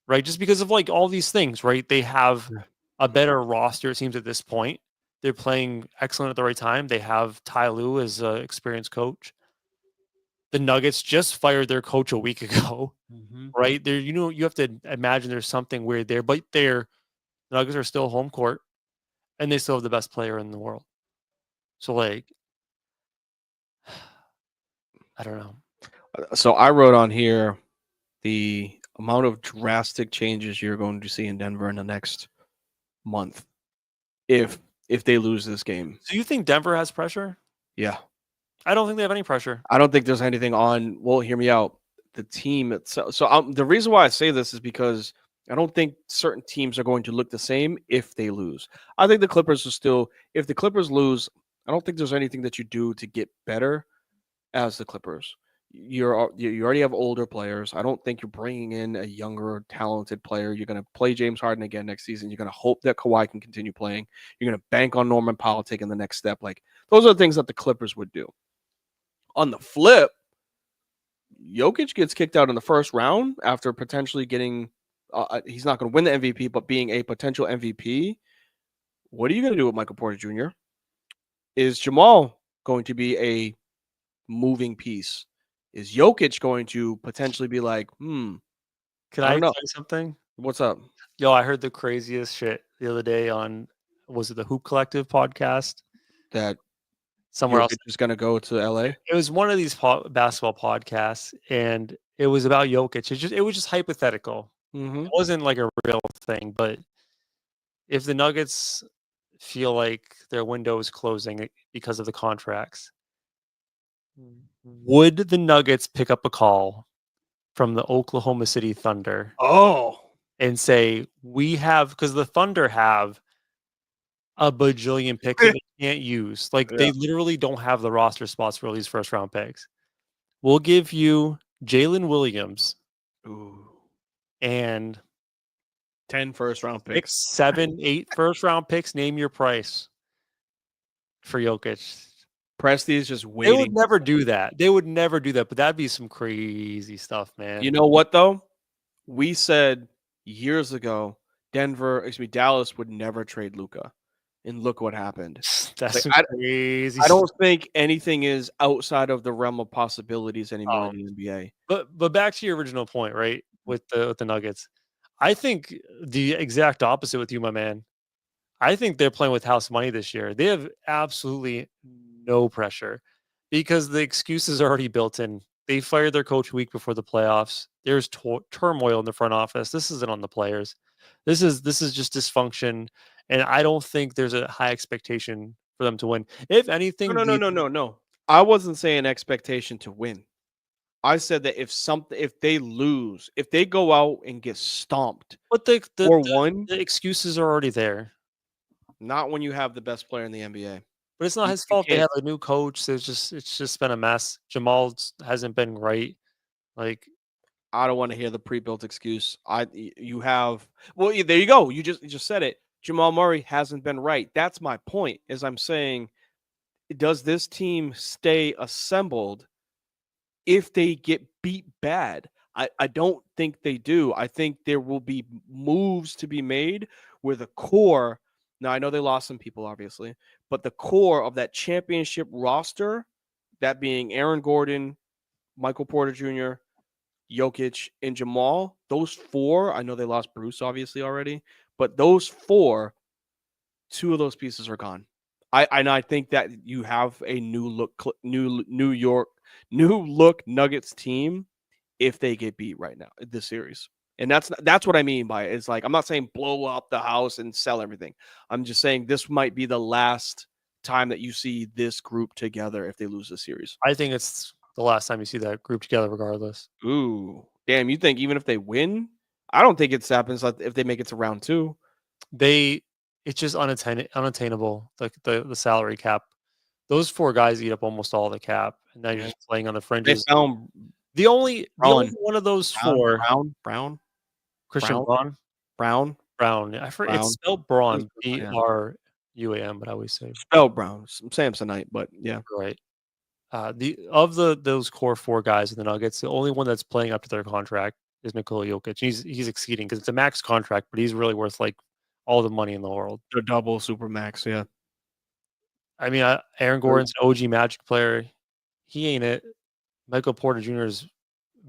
right? Just because of like all these things, right? They have a better roster, it seems, at this point. They're playing excellent at the right time. They have Ty Lue as an experienced coach. The Nuggets just fired their coach a week ago, right? There, you have to imagine there's something weird there, but the Nuggets are still home court, and they still have the best player in the world. So, like, I don't know. So I wrote on here the amount of drastic changes you're going to see in Denver in the next month if they lose this game. So you think Denver has pressure? Yeah. I don't think they have any pressure. I don't think there's anything on. Well, hear me out. The team itself. So the reason why I say this is because I don't think certain teams are going to look the same if they lose. I think the Clippers are still. If the Clippers lose, I don't think there's anything that you do to get better as the Clippers. You already have older players. I don't think you're bringing in a younger, talented player. You're going to play James Harden again next season. You're going to hope that Kawhi can continue playing. You're going to bank on Norman Powell taking the next step. Like those are the things that the Clippers would do. On the flip, Jokic gets kicked out in the first round after potentially getting. He's not going to win the MVP, but being a potential MVP. What are you going to do with Michael Porter Jr.? Is Jamal going to be a moving piece? Is Jokic going to potentially be like, Can I I don't know. tell you something? What's up? Yo, I heard the craziest shit the other day on, was it the Hoop Collective podcast? That Somewhere Jokic else. is going to go to LA? It was one of these basketball podcasts, and it was about Jokic. It was just hypothetical. Mm-hmm. It wasn't like a real thing, but if the Nuggets feel like their window is closing because of the contracts, would the Nuggets pick up a call from the Oklahoma City Thunder and say, we have, because the Thunder have a bajillion picks that they can't use. Like they literally don't have the roster spots for all these first round picks. We'll give you Jalen Williams and 10 first round picks. 6, 7, 8 first round picks. Name your price for Jokic. Presti's just waiting. They would never do that. They would never do that, but that'd be some crazy stuff, man. You know what, though? We said years ago, Dallas would never trade Luka. And look what happened. That's like, crazy. I don't think anything is outside of the realm of possibilities anymore in the NBA. But back to your original point, right? With the Nuggets. I think the exact opposite with you, my man. I think they're playing with house money this year. They have absolutely no pressure because the excuses are already built in. They fired their coach a week before the playoffs. There's turmoil in the front office. This isn't on the players. This is just dysfunction, and I don't think there's a high expectation for them to win. If anything, No. I wasn't saying expectation to win. I said that if they lose, if they go out and get stomped, but the excuses are already there. Not when you have the best player in the NBA. But it's not his fault. They have a new coach. It's just been a mess. Jamal hasn't been right. Like, I don't want to hear the pre-built excuse. There you go. You just said it. Jamal Murray hasn't been right. That's my point. As I'm saying, does this team stay assembled if they get beat bad? I don't think they do. I think there will be moves to be made where the core. Now, I know they lost some people, obviously, but the core of that championship roster, that being Aaron Gordon, Michael Porter Jr., Jokic, and Jamal, those four, I know they lost Bruce, obviously, already, but those four, 2 of those pieces are gone. I think that you have a new look Nuggets team if they get beat right now in this series. And that's what I mean by it. It's like, I'm not saying blow up the house and sell everything. I'm just saying this might be the last time that you see this group together if they lose the series. I think it's the last time you see that group together regardless. Ooh, damn. You think even if they win? I don't think it happens if they make it to round 2. It's just unattainable, the salary cap. Those 4 guys eat up almost all the cap, and now you're just playing on the fringes. The only one of those 4. Brown. Christian Brown. I forget. It's spelled Braun. BRUAM, but I always say spelled Brown. Samsonite, but yeah. Right. Those core 4 guys in the Nuggets, the only one that's playing up to their contract is Nikola Jokic. He's exceeding because it's a max contract, but he's really worth like all the money in the world. The double super max, yeah. I mean, Aaron Gordon's an OG Magic player. He ain't it. Michael Porter Jr. has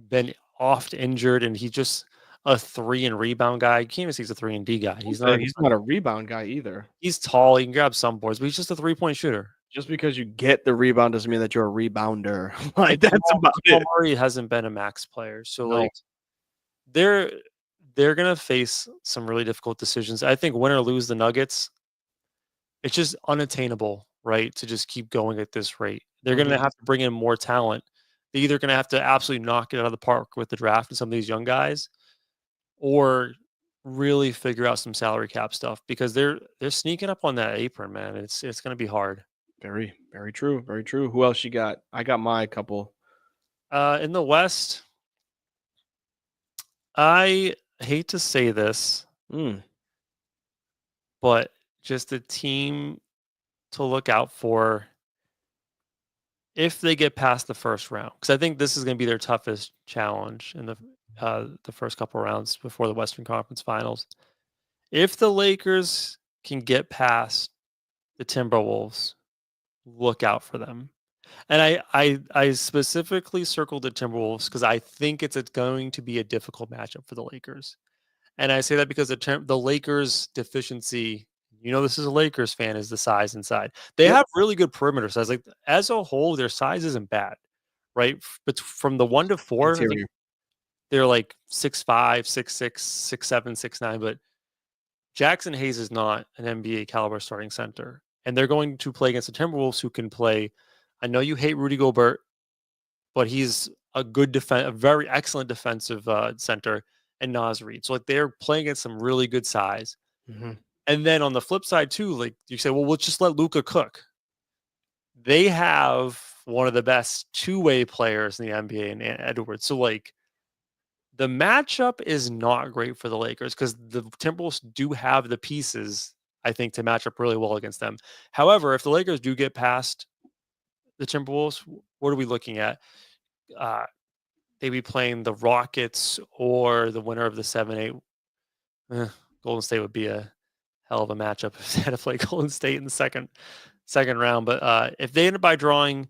been oft injured, and he's just a 3 and rebound guy. You can't even say he's a 3 and D guy. He's not a rebound guy either. He's tall. He can grab some boards, but he's just a 3-point shooter. Just because you get the rebound doesn't mean that you're a rebounder. Like that's about it. Murray hasn't been a max player, so like they're gonna face some really difficult decisions. I think win or lose the Nuggets, it's just unattainable, right? To just keep going at this rate. They're gonna have to bring in more talent. They're either gonna have to absolutely knock it out of the park with the draft and some of these young guys, or really figure out some salary cap stuff because they're sneaking up on that apron, man. It's gonna be hard. Very, very true. Very true. Who else you got? I got my couple. In the West, I hate to say this, but just a team to look out for if they get past the first round, because I think this is going to be their toughest challenge in the first couple rounds before the Western Conference Finals. If the Lakers can get past the Timberwolves, look out for them. And I specifically circled the Timberwolves because I think it's going to be a difficult matchup for the Lakers. And I say that because the Lakers' deficiency, this is a Lakers fan, is the size inside. They have really good perimeter size. Like as a whole, their size isn't bad, right? But from the 1 to 4, I think they're like 6'5", 6'6", 6'7", 6'9". But Jackson Hayes is not an NBA caliber starting center. And they're going to play against the Timberwolves who can play. I know you hate Rudy Gobert, but he's a very excellent defensive center, and Naz Reid. So like they're playing against some really good size. And then on the flip side too, like you say, well, we'll just let Luka cook. They have one of the best two-way players in the NBA in Edwards. So like the matchup is not great for the Lakers because the Timberwolves do have the pieces, I think, to match up really well against them. However, if the Lakers do get past the Timberwolves, what are we looking at? They'd be playing the Rockets or the winner of the 7-8. Golden State would be a hell of a matchup if they had to play Golden State in the second round. But if they end up by drawing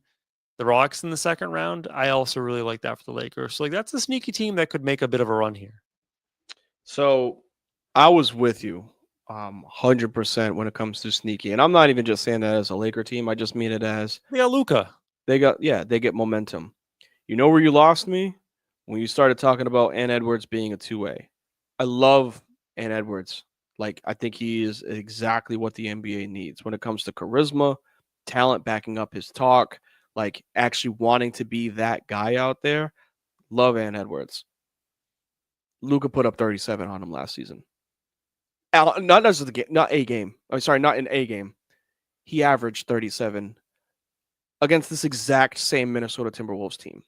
the Rockets in the second round, I also really like that for the Lakers. So like that's a sneaky team that could make a bit of a run here. So I was with you 100% when it comes to sneaky. And I'm not even just saying that as a Laker team. I just mean it as they got Luka. They get momentum. You know where you lost me? When you started talking about Ant Edwards being a two-way. I love Ant Edwards. Like, I think he is exactly what the NBA needs when it comes to charisma, talent backing up his talk, like actually wanting to be that guy out there. Love Ant Edwards. Luka put up 37 on him last season. Not as the game, not a game. I'm sorry, not in a game. He averaged 37 against this exact same Minnesota Timberwolves team,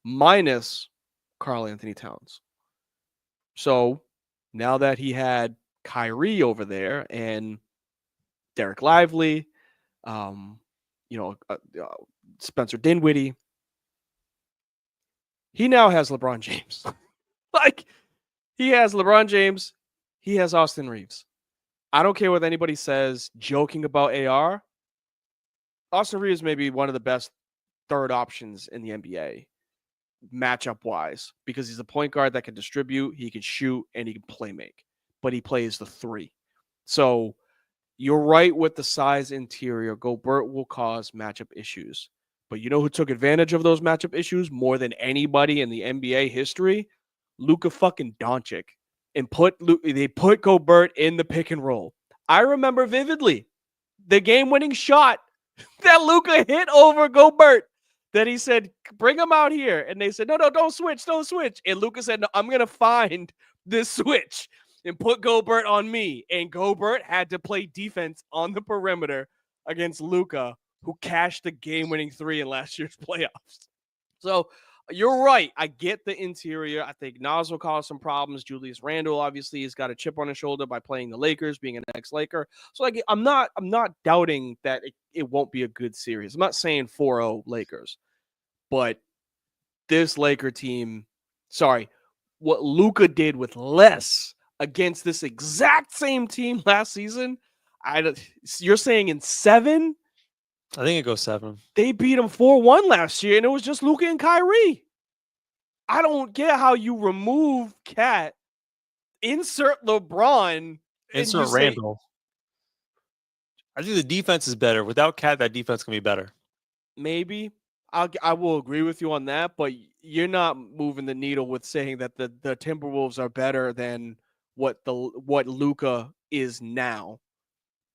minus Karl Anthony Towns. So now that he had Kyrie over there and Derek Lively, Spencer Dinwiddie, he now has LeBron James. Like, he has LeBron James. He has Austin Reeves. I don't care what anybody says, joking about AR. Austin Reeves may be one of the best third options in the NBA, matchup-wise, because he's a point guard that can distribute, he can shoot, and he can play make. But he plays the three. So you're right with the size interior. Gobert will cause matchup issues. But you know who took advantage of those matchup issues more than anybody in the NBA history? Luka fucking Doncic. And they put Gobert in the pick and roll. I remember vividly the game-winning shot that Luka hit over Gobert. That he said, bring him out here. And they said, no, don't switch. And Luka said, no, I'm going to find this switch and put Gobert on me. And Gobert had to play defense on the perimeter against Luka, who cashed the game-winning 3 in last year's playoffs. So you're right. I get the interior. I think Nas will cause some problems. Julius Randle obviously has got a chip on his shoulder by playing the Lakers, being an ex-Laker. So like, I'm not doubting that it won't be a good series. I'm not saying 4-0 Lakers, but this Laker team, what Luka did with less against this exact same team last season. You're saying in 7? I think it goes 7. They beat them 4-1 last year, and it was just Luka and Kyrie. I don't get how you remove Cat, insert LeBron, and you Insert say Randall. I think the defense is better. Without Cat, that defense can be better. maybe. I will agree with you on that, but you're not moving the needle with saying that the Timberwolves are better than what Luka is now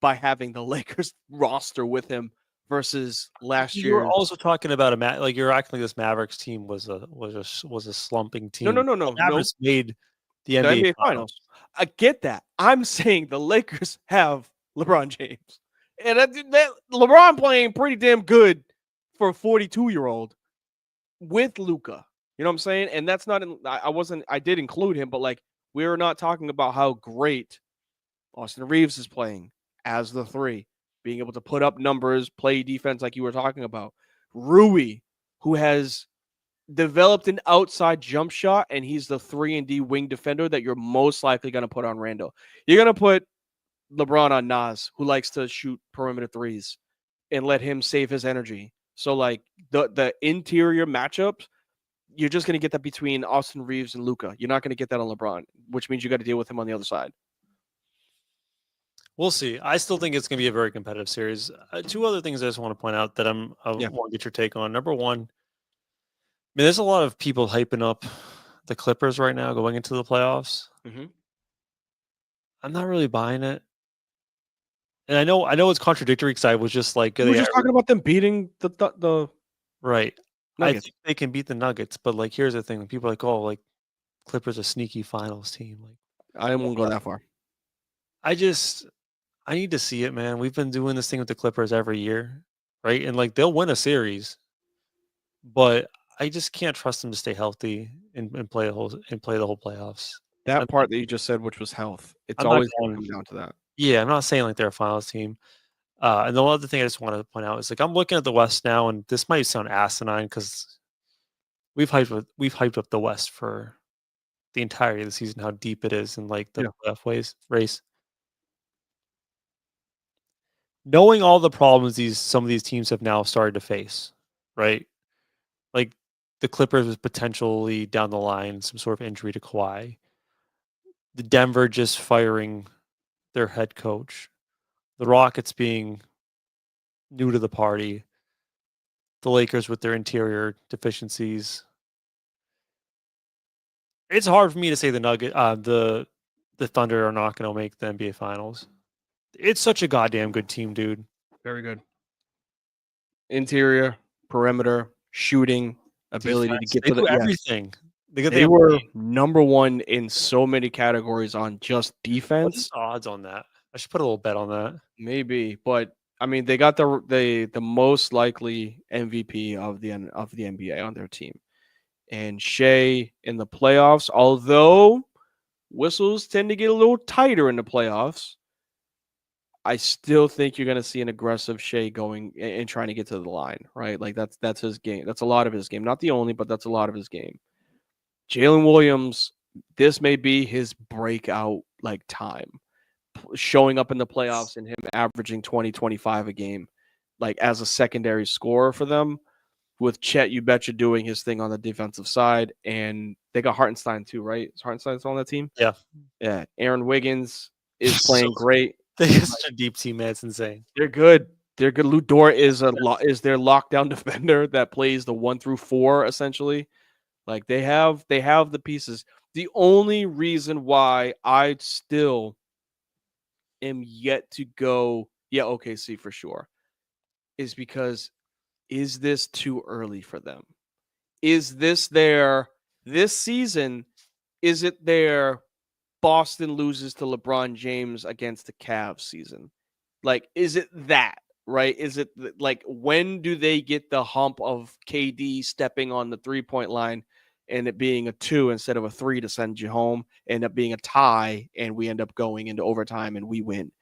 by having the Lakers roster with him versus last You were year's. also talking about like you're acting like this Mavericks team was a slumping team. No. The Mavericks made the The NBA, NBA Finals. I get that. I'm saying the Lakers have LeBron James, and that LeBron playing pretty damn good for a 42-year-old with Luka. You know what I'm saying? And that's not. I did include him, but like we're not talking about how great Austin Reeves is playing as the 3, being able to put up numbers, play defense like you were talking about. Rui, who has developed an outside jump shot, and he's the 3-and-D wing defender that you're most likely going to put on Randall. You're going to put LeBron on Nas, who likes to shoot perimeter threes, and let him save his energy. So, like, the interior matchups, you're just going to get that between Austin Reeves and Luka. You're not going to get that on LeBron, which means you got to deal with him on the other side. We'll see. I still think it's going to be a very competitive series. 2 other things I just want to point out that I want to get your take on. Number one, I mean, there's a lot of people hyping up the Clippers right now going into the playoffs. Mm-hmm. I'm not really buying it. And I know it's contradictory because I was just like, we were just talking about them beating the right. Nuggets. I think they can beat the Nuggets, but like, here's the thing: people are like, oh, like Clippers a sneaky finals team. Like, I won't go that far. I need to see it, man. We've been doing this thing with the Clippers every year, right? And like, they'll win a series, but I just can't trust them to stay healthy and play the whole playoffs. That part that you just said, which was health, it's always going to come down to that. Yeah, I'm not saying like they're a finals team. And the other thing I just want to point out is like I'm looking at the West now, and this might sound asinine because we've hyped up the West for the entirety of the season, how deep it is, and like the playoff race. Knowing all the problems some of these teams have now started to face, right? Like the Clippers was potentially down the line some sort of injury to Kawhi. The Denver just firing their head coach. The Rockets being new to the party. The Lakers with their interior deficiencies. It's hard for me to say the Thunder are not going to make the NBA Finals. It's such a goddamn good team, dude. Very good. Interior, perimeter, shooting, ability Defense. to get they to do everything. They were number 1 in so many categories on just defense. What's the odds on that? I should put a little bet on that. Maybe, but I mean, they got the most likely MVP of the NBA on their team, and Shea in the playoffs. Although whistles tend to get a little tighter in the playoffs, I still think you're going to see an aggressive Shea going and trying to get to the line, right? Like that's his game. That's a lot of his game. Not the only, but that's a lot of his game. Jalen Williams, this may be his breakout like time, showing up in the playoffs and him averaging 20, 25 a game, like as a secondary scorer for them. With Chet, you betcha doing his thing on the defensive side, and they got Hartenstein too, right? Is Hartenstein on that team? Yeah. Aaron Wiggins is playing great. They have such a deep team, man. It's insane. They're good. Lou Dort is their lockdown defender that plays the 1 through 4 essentially. Like they have the pieces. The only reason why I still am yet to go, OKC for sure, is because is this too early for them? Is this this season? Is it their Boston loses to LeBron James against the Cavs season? Like, is it that, right? Is it like, when do they get the hump of KD stepping on the 3-point line and it being a 2 instead of a 3 to send you home, end up being a tie, and we end up going into overtime and we win?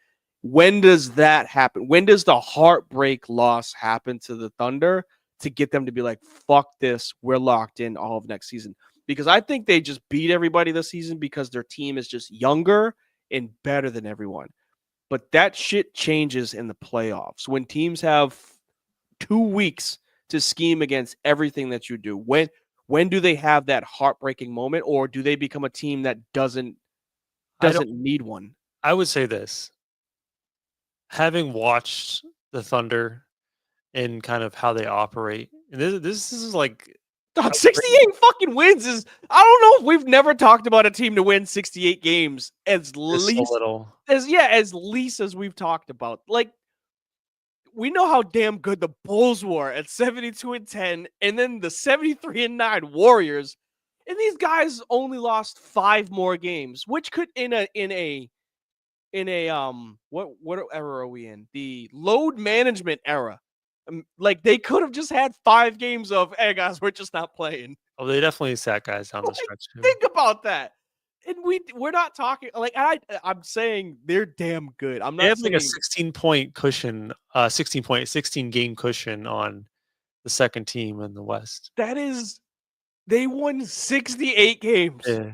When does that happen? When does the heartbreak loss happen to the Thunder to get them to be like, fuck this, we're locked in all of next season? Because I think they just beat everybody this season because their team is just younger and better than everyone. But that shit changes in the playoffs. When teams have 2 weeks to scheme against everything that you do. When do they have that heartbreaking moment, or do they become a team that doesn't need one? I would say this. Having watched the Thunder and kind of how they operate, and this is like Dog, 68 fucking wins is, I don't know if we've never talked about a team to win 68 games as so least little. as least as we've talked about. Like, we know how damn good the Bulls were at 72-10, and then the 73-9 Warriors, and these guys only lost 5 more games, which could in a what era are we in? The load management era. Like, they could have just had 5 games of, hey guys, we're just not playing. Oh, they definitely sat guys down the stretch too. Think about that. And we're not talking like I'm saying they're damn good. I'm not They have saying like a 16-point cushion, 16 game cushion on the second team in the West. that is they won 68 games. Yeah.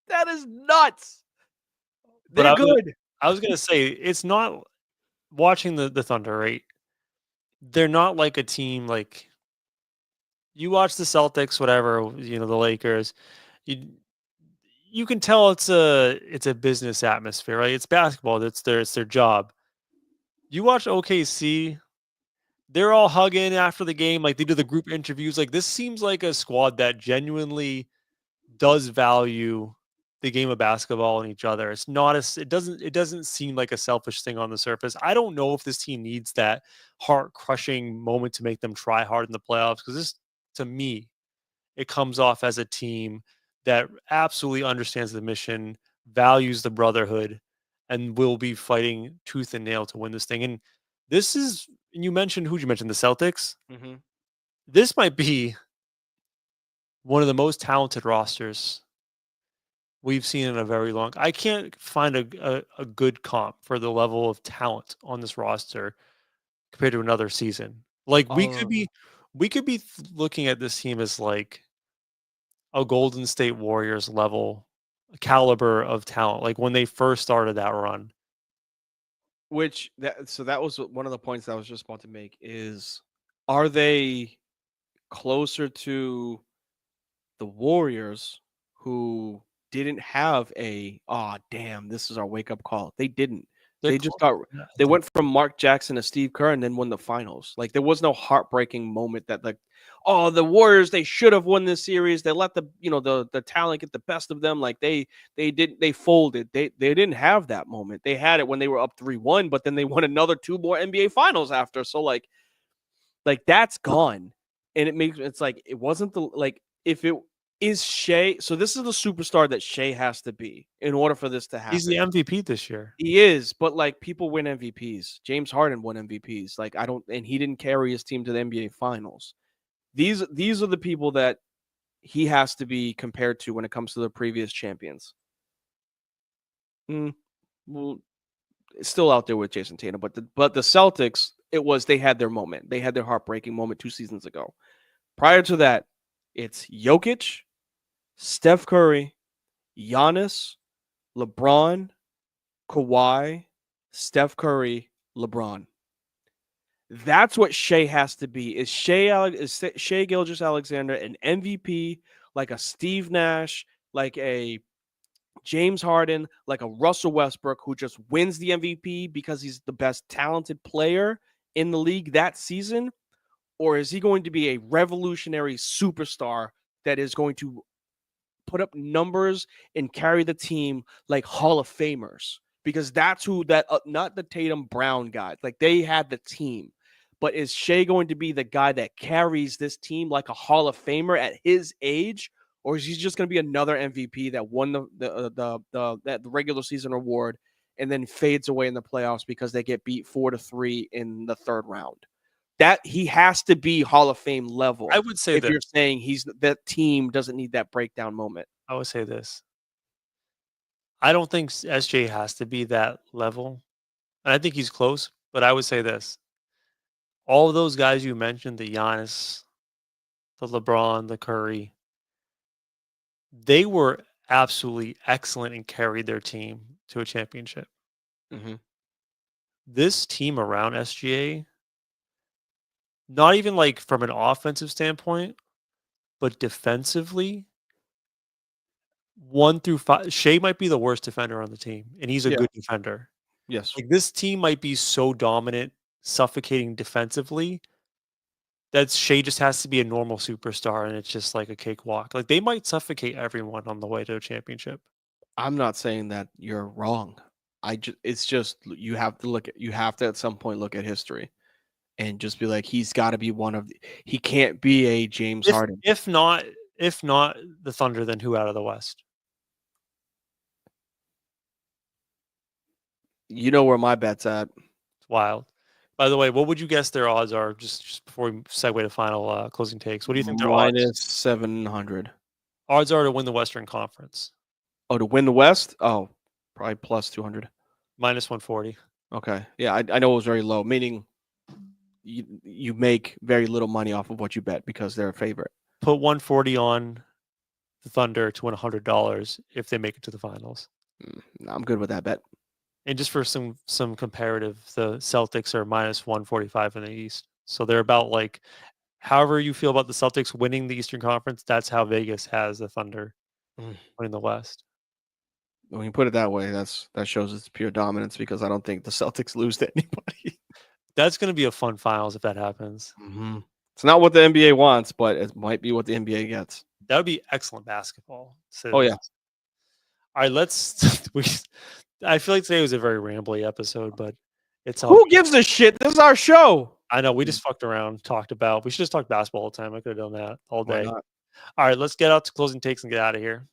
That is nuts. But They're good. I was gonna say it's not watching the Thunder, right? They're not like a team like you watch the Celtics, whatever, the Lakers. You can tell it's a business atmosphere, right? It's basketball. It's their job. You watch OKC, they're all hugging after the game, like they do the group interviews. Like this seems like a squad that genuinely does value the game of basketball and each other. It's not it doesn't seem like a selfish thing on the surface. I don't know if this team needs that heart crushing moment to make them try hard in the playoffs, because this, to me, it comes off as a team that absolutely understands the mission, values the brotherhood, and will be fighting tooth and nail to win this thing. And this is, you mentioned, who'd you mention? The Celtics? Mm-hmm. This might be one of the most talented rosters we've seen in a very long. I can't find a good comp for the level of talent on this roster compared to another season. Like we could be looking at this team as like a Golden State Warriors level caliber of talent, like when they first started that run. So that was one of the points I was just about to make is, are they closer to the Warriors, who didn't have damn, this is our wake up call? They didn't. They went from Mark Jackson to Steve Kerr and then won the finals. Like, there was no heartbreaking moment that, like, oh, the Warriors, they should have won this series. They let the talent get the best of them. Like they folded. They didn't have that moment. They had it when they were up 3-1, but then they won another 2 more NBA finals after. So like that's gone. And it's like, it wasn't if it is Shea. So this is the superstar that Shea has to be in order for this to happen. He's the MVP this year. He is, but like, people win MVPs. James Harden won MVPs. Like, and he didn't carry his team to the NBA finals. These are the people that he has to be compared to when it comes to the previous champions. Well, it's still out there with Jason Tatum, but the Celtics, they had their moment. They had their heartbreaking moment 2 seasons ago. Prior to that, it's Jokic, Steph Curry, Giannis, LeBron, Kawhi, Steph Curry, LeBron. That's what Shea has to be. Is Shea Gilgeous-Alexander an MVP, like a Steve Nash, like a James Harden, like a Russell Westbrook, who just wins the MVP because he's the best talented player in the league that season? Or is he going to be a revolutionary superstar that is going to put up numbers and carry the team like Hall of Famers? Because that's who not the Tatum Brown guys. Like, they had the team. But is Shea going to be the guy that carries this team like a Hall of Famer at his age? Or is he just going to be another MVP that won the regular season award and then fades away in the playoffs because they get beat 4-3 in the third round? That he has to be Hall of Fame level. I would say if you're saying that team doesn't need that breakdown moment. I would say this. I don't think SJ has to be that level. And I think he's close, but I would say this. All of those guys you mentioned, the Giannis, the LeBron, the Curry, they were absolutely excellent and carried their team to a championship. Mm-hmm. This team around SGA not even like from an offensive standpoint, but defensively, 1 through 5, Shea might be the worst defender on the team, and he's a Yeah. good defender. Yes. Like, this team might be so dominant, suffocating defensively, that Shea just has to be a normal superstar, and it's just like a cakewalk. Like, they might suffocate everyone on the way to a championship. I'm not saying that you're wrong. It's just you have to at some point look at history and just be like, he's got to be he can't be a James Harden. If not the Thunder, then who out of the West? You know where my bet's at. It's wild. By the way, what would you guess their odds are? Just before we segue to final closing takes, what do you think their odds? Minus 700. Odds are to win the Western Conference. Oh, to win the West? Oh, probably plus 200. Minus 140. Okay. Yeah, I know it was very low, meaning you make very little money off of what you bet because they're a favorite. Put 140 on the Thunder to win $100 if they make it to the finals. I'm good with that bet. And just for some comparative, the Celtics are minus 145 in the East. So they're about like, however you feel about the Celtics winning the Eastern Conference, that's how Vegas has the Thunder winning the West. When you put it that way, that shows it's pure dominance because I don't think the Celtics lose to anybody. That's going to be a fun finals if that happens. Mm-hmm. It's not what the NBA wants, but it might be what the NBA gets. That would be excellent basketball. So, oh, yeah. All right, I feel like today was a very rambly episode, but it's all. Who gives a shit? This is our show. I know. We just fucked around, we should just talk basketball all the time. I could have done that all day. All right, let's get out to closing takes and get out of here.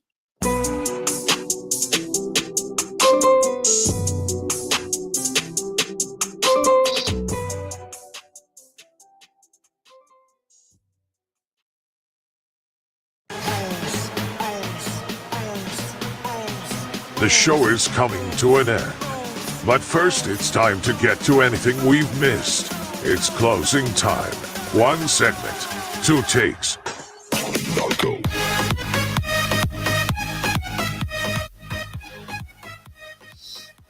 The show is coming to an end. But first, it's time to get to anything we've missed. It's closing time. 1 segment, 2 takes. Now go.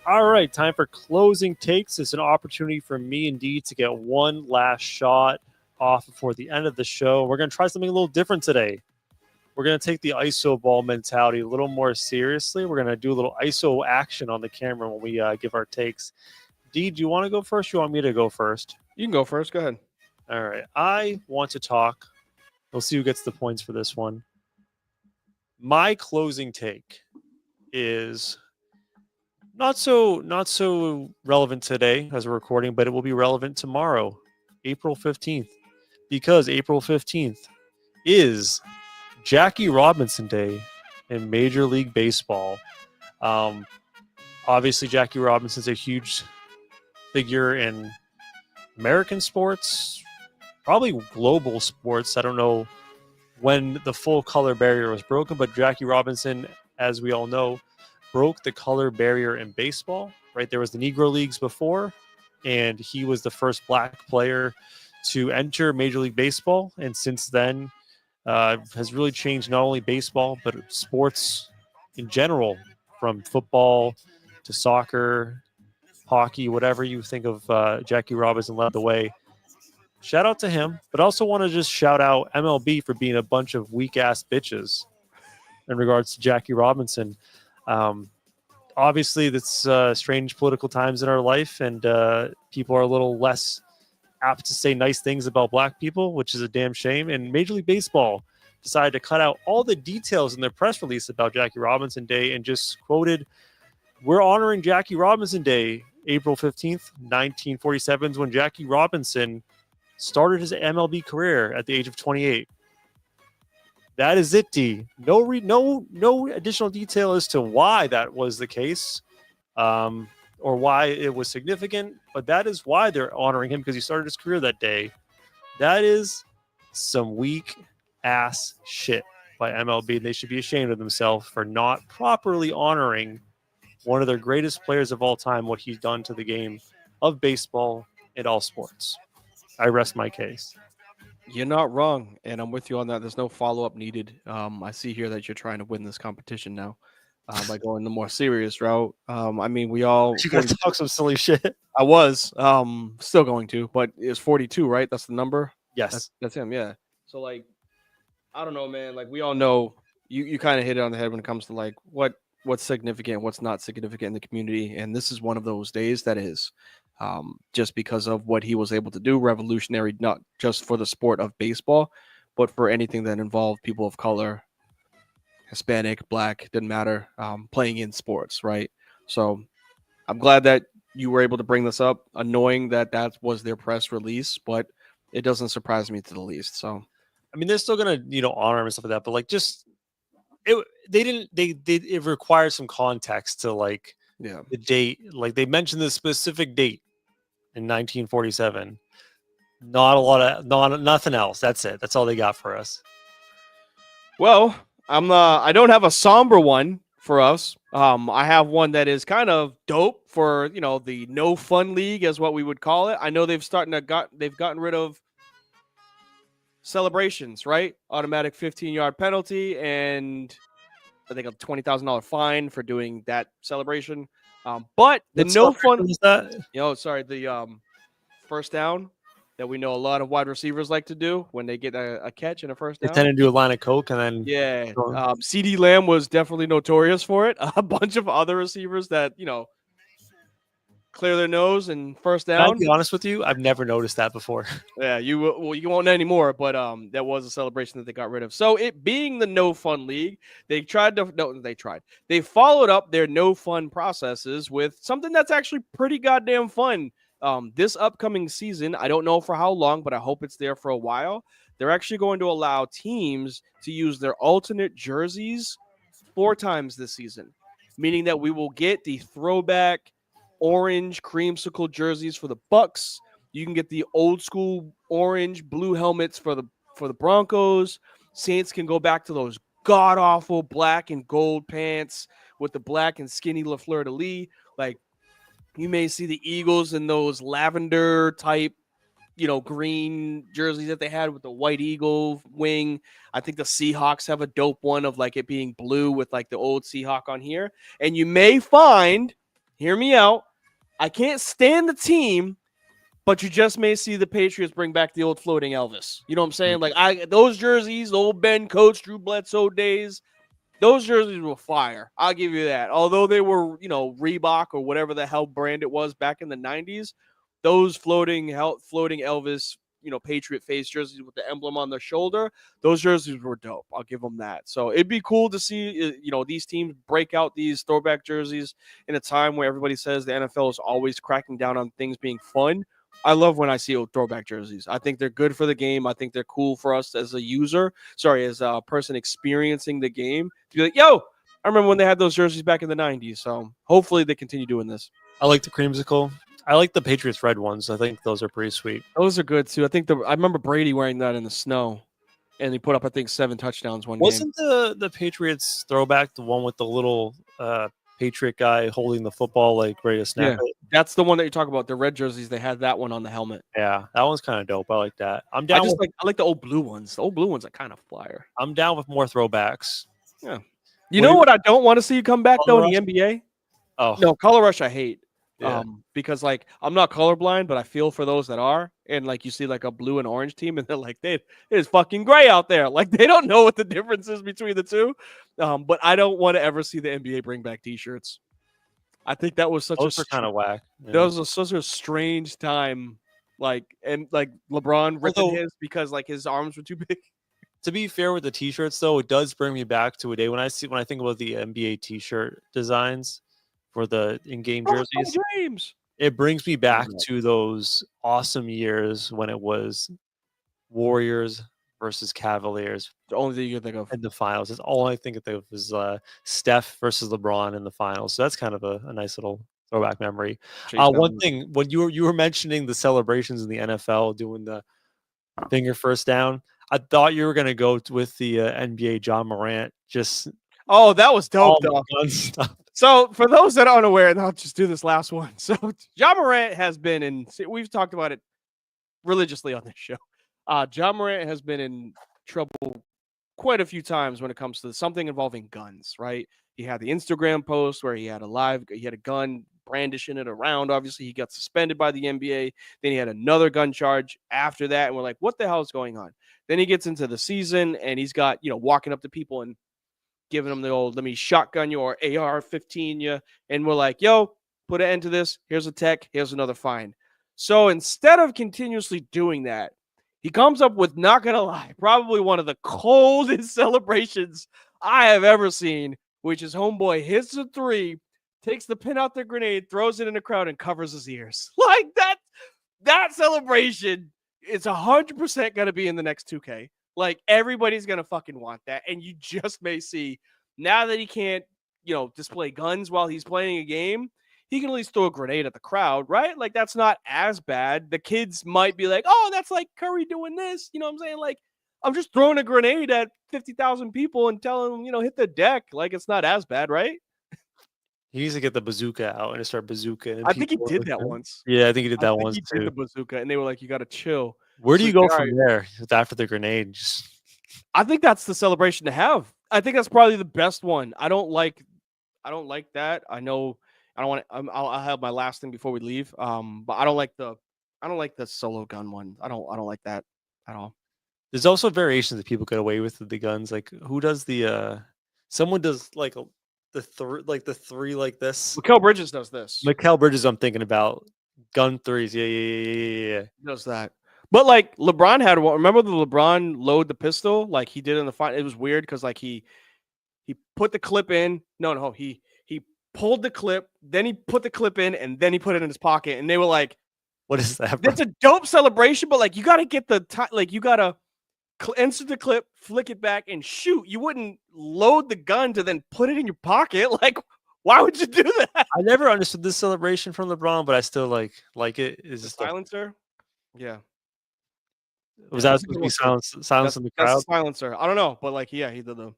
All right, time for closing takes. It's an opportunity for me indeed to get one last shot off before the end of the show. We're going to try something a little different today. We're going to take the ISO ball mentality a little more seriously. We're going to do a little ISO action on the camera when we give our takes. D, do you want to go first? Or you want me to go first? You can go first. Go ahead. All right. I want to talk. We'll see who gets the points for this one. My closing take is not so relevant today as we're recording, but it will be relevant tomorrow, April 15th, because April 15th is Jackie Robinson Day in Major League Baseball. Obviously, Jackie Robinson's a huge figure in American sports, probably global sports. I don't know when the full color barrier was broken, but Jackie Robinson, as we all know, broke the color barrier in baseball, right? There was the Negro Leagues before, and he was the first black player to enter Major League Baseball. And since then, has really changed not only baseball, but sports in general, from football to soccer, hockey, whatever you think of. Jackie Robinson led the way. Shout out to him, but also want to just shout out MLB for being a bunch of weak-ass bitches in regards to Jackie Robinson. Obviously, that's strange political times in our life, and people are a little less apt to say nice things about black people, which is a damn shame. And Major League Baseball decided to cut out all the details in their press release about Jackie Robinson Day and just quoted, "We're honoring Jackie Robinson Day, April 15th, 1947, is when Jackie Robinson started his MLB career at the age of 28. That is it, D. No additional detail as to why that was the case, or why it was significant, but that is why they're honoring him, because he started his career that day. That is some weak ass shit by MLB. They should be ashamed of themselves for not properly honoring one of their greatest players of all time, what he's done to the game of baseball and all sports. I rest my case. You're not wrong, and I'm with you on that. There's no follow-up needed. I see here that you're trying to win this competition now by going the more serious route. I mean, we all... You gotta talk some silly shit. I was still going to, but it's 42, right? That's the number. Yes. That's him. Yeah. So like, I don't know, man. Like we all know, you kind of hit it on the head when it comes to like what's significant, what's not significant in the community, and this is one of those days that is, just because of what he was able to do, revolutionary, not just for the sport of baseball, but for anything that involved people of color, Hispanic, Black, didn't matter, playing in sports, right? So I'm glad that you were able to bring this up. Annoying that that was their press release, but it doesn't surprise me to the least. So I mean, they're still gonna honor him and stuff like that, but like just they didn't it requires some context to like yeah. the date. Like they mentioned the specific date in 1947. Not a lot of nothing else. That's it. That's all they got for us. Well, I don't have a somber one for us. I have one that is kind of dope for the no fun league, as what we would call it. I know they've gotten rid of celebrations, right? Automatic 15-yard penalty, and I think a $20,000 fine for doing that celebration. But the What no fun, is that? the first down that we know a lot of wide receivers like to do when they get a catch and a first They down. tend to do a line of coke and then Yeah, CD Lamb was definitely notorious for it. A bunch of other receivers that clear their nose and first Can I down. be honest with you? I've never noticed that before. Yeah, you won't anymore, but that was a celebration that they got rid of. So it being the no fun league, they followed up their no fun processes with something that's actually pretty goddamn fun. This upcoming season, I don't know for how long, but I hope it's there for a while. They're actually going to allow teams to use their alternate jerseys 4 times this season, meaning that we will get the throwback orange creamsicle jerseys for the Bucks. You can get the old school orange blue helmets for the Broncos. Saints can go back to those god awful black and gold pants with the black and skinny LaFleur de Lis. Like you may see the Eagles in those lavender type, green jerseys that they had with the white eagle wing. I think the Seahawks have a dope one of like it being blue with like the old Seahawk on here. And you may find, hear me out, I can't stand the team, but you just may see the Patriots bring back the old floating Elvis. You know what I'm saying? Like those jerseys, the old Ben Coach, Drew Bledsoe days, those jerseys were fire. I'll give you that. Although they were, Reebok or whatever the hell brand it was back in the 90s, those floating Elvis, Patriot face jerseys with the emblem on their shoulder, those jerseys were dope. I'll give them that. So it'd be cool to see, these teams break out these throwback jerseys in a time where everybody says the NFL is always cracking down on things being fun. I love when I see old throwback jerseys. I think they're good for the game. I think they're cool for us as a person experiencing the game to be like, yo, I remember when they had those jerseys back in the 90s. So hopefully they continue doing this. I like the creamsicle. I like the Patriots red ones. I think those are pretty sweet. Those are good too. I remember Brady wearing that in the snow, and he put up, I think, 7 touchdowns one game. Wasn't the Patriots throwback the one with the little Patriot guy holding the football like ready to snap it? That's the one that you talk about. The red jerseys, they had that one on the helmet. Yeah, that one's kind of dope. I like that. I'm down. I like the old blue ones. The old blue ones are kind of flyer. I'm down with more throwbacks. Yeah. You know what I don't want to see you come back though in the NBA? Oh no, Color Rush I hate. Yeah. Because like I'm not colorblind, but I feel for those that are, and like you see like a blue and orange team, and they're like, it's fucking gray out there. Like they don't know what the difference is between the two. But I don't want to ever see the NBA bring back T-shirts. I think that was such kind of whack. Yeah. That was such a strange time. Like LeBron ripping his because like his arms were too big. To be fair with the T-shirts, though, it does bring me back to a day when I think about the NBA T-shirt designs for the in-game jerseys. Dreams. It brings me back to those awesome years when it was Warriors versus Cavaliers. The only thing you can think of in the finals. It's all I think of is Steph versus LeBron in the finals. So that's kind of a nice little throwback memory. One thing, when you were mentioning the celebrations in the NFL doing the finger first down, I thought you were going to go with the NBA John Morant. Oh, that was dope, though. So, for those that aren't aware, and I'll just do this last one. So, John Morant has been in, we've talked about it religiously on this show. John Morant has been in trouble quite a few times when it comes to something involving guns, right? He had the Instagram post where he had a gun brandishing it around. Obviously, he got suspended by the NBA. Then he had another gun charge after that. And we're like, what the hell is going on? Then he gets into the season and he's got, walking up to people and giving them the old, let me shotgun you or AR-15 you. And we're like, yo, put an end to this. Here's a tech. Here's another fine. So instead of continuously doing that, he comes up with, not going to lie, probably one of the coldest celebrations I have ever seen, which is homeboy hits a three, takes the pin out the grenade, throws it in the crowd, and covers his ears. Like that celebration is 100% going to be in the next 2K. Like, everybody's going to fucking want that. And you just may see, now that he can't, display guns while he's playing a game, he can at least throw a grenade at the crowd, right? Like, that's not as bad. The kids might be like, oh, that's like Curry doing this. You know what I'm saying? Like, I'm just throwing a grenade at 50,000 people and telling them, hit the deck. Like, it's not as bad, right? He needs to get the bazooka out and start bazooka. I think he did that once. Yeah, I think he did that once too. He did the bazooka, and they were like, you got to chill. Where do you go from there after the grenade? I think that's the celebration to have. I think that's probably the best one. I don't like that. I know I don't want to. I'll have my last thing before we leave. But I don't like the solo gun one. I don't like that at all. There's also variations that people get away with the guns. Like, who does the? Someone does like the three like this. Mikal Bridges does this. Mikal Bridges, I'm thinking about gun threes. Yeah. He does that. But like LeBron had one. Remember the LeBron load the pistol like he did in the fight? It was weird because like he put the clip in. No, he pulled the clip, then he put the clip in, and then he put it in his pocket. And they were like, "What is that, bro?" That's a dope celebration, but like you got to get you got to insert the clip, flick it back, and shoot. You wouldn't load the gun to then put it in your pocket. Like, why would you do that? I never understood this celebration from LeBron, but I still like it. Is the silencer? Yeah. Was that supposed to be silence in the crowd? That's a silencer. I don't know, but like, yeah, he did them.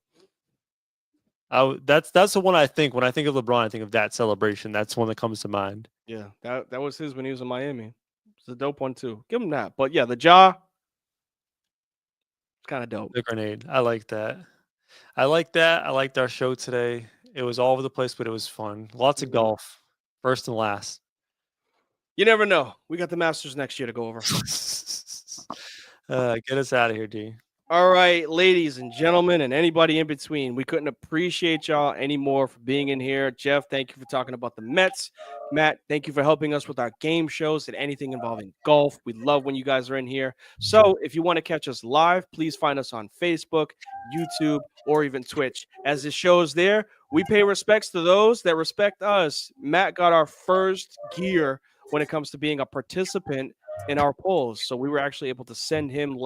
That's the one I think when I think of LeBron. I think of that celebration. That's one that comes to mind. Yeah, that was his when he was in Miami. It's a dope one too. Give him that. But yeah, the jaw, it's kind of dope. The grenade. I like that. I liked our show today. It was all over the place, but it was fun. Lots of golf. First and last. You never know. We got the Masters next year to go over. Get us out of here, D. All right, ladies and gentlemen, and anybody in between, we couldn't appreciate y'all anymore for being in here. Jeff, thank you for talking about the Mets. Matt, thank you for helping us with our game shows and anything involving golf. We love when you guys are in here. So if you want to catch us live, please find us on Facebook, YouTube, or even Twitch. As it shows there, we pay respects to those that respect us. Matt got our first gear when it comes to being a participant in our polls. So we were actually able to send him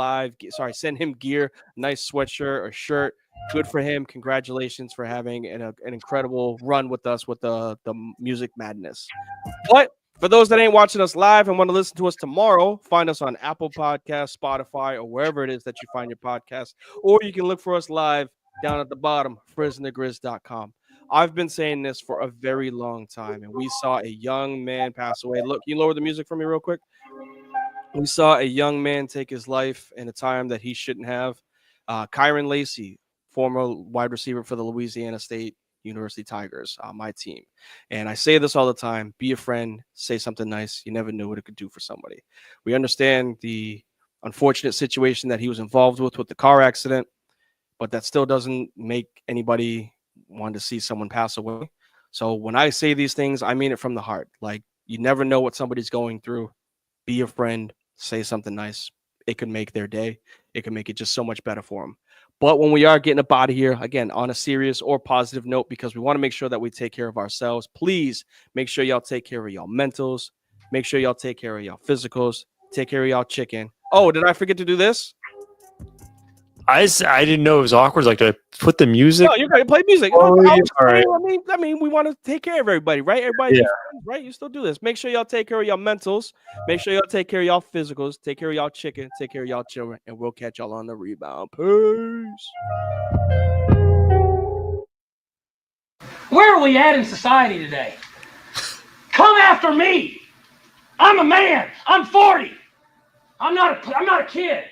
gear, nice sweatshirt or shirt. Good for him. Congratulations for having an incredible run with us with the Music Madness. But for those that ain't watching us live and want to listen to us tomorrow, find us on Apple Podcasts, Spotify, or wherever it is that you find your podcast. Or you can look for us live down at the bottom, frizzandthegrizz.com. I've been saying this for a very long time, and we saw a young man pass away. Look, can you lower the music for me real quick? We saw a young man take his life in a time that he shouldn't have. Kyron Lacey, former wide receiver for the Louisiana State University Tigers, my team. And I say this all the time, be a friend, say something nice. You never knew what it could do for somebody. We understand the unfortunate situation that he was involved with the car accident, but that still doesn't make anybody want to see someone pass away. So when I say these things, I mean it from the heart. Like, you never know what somebody's going through. Be a friend, say something nice. It could make their day. It can make it just so much better for them. But when we are getting up out of here, again, on a serious or positive note, because we want to make sure that we take care of ourselves, please make sure y'all take care of y'all mentals. Make sure y'all take care of y'all physicals. Take care of y'all chicken. Oh, did I forget to do this? I didn't know it was awkward. Like, to put the music. No, you're going to play music. Oh, yeah. All right. I mean, we want to take care of everybody, right? Everybody, yeah. Right? You still do this. Make sure y'all take care of y'all mentals. Make sure y'all take care of y'all physicals. Take care of y'all chicken. Take care of y'all children. And we'll catch y'all on the rebound. Peace. Where are we at in society today? Come after me. I'm a man. I'm 40. I'm not a kid.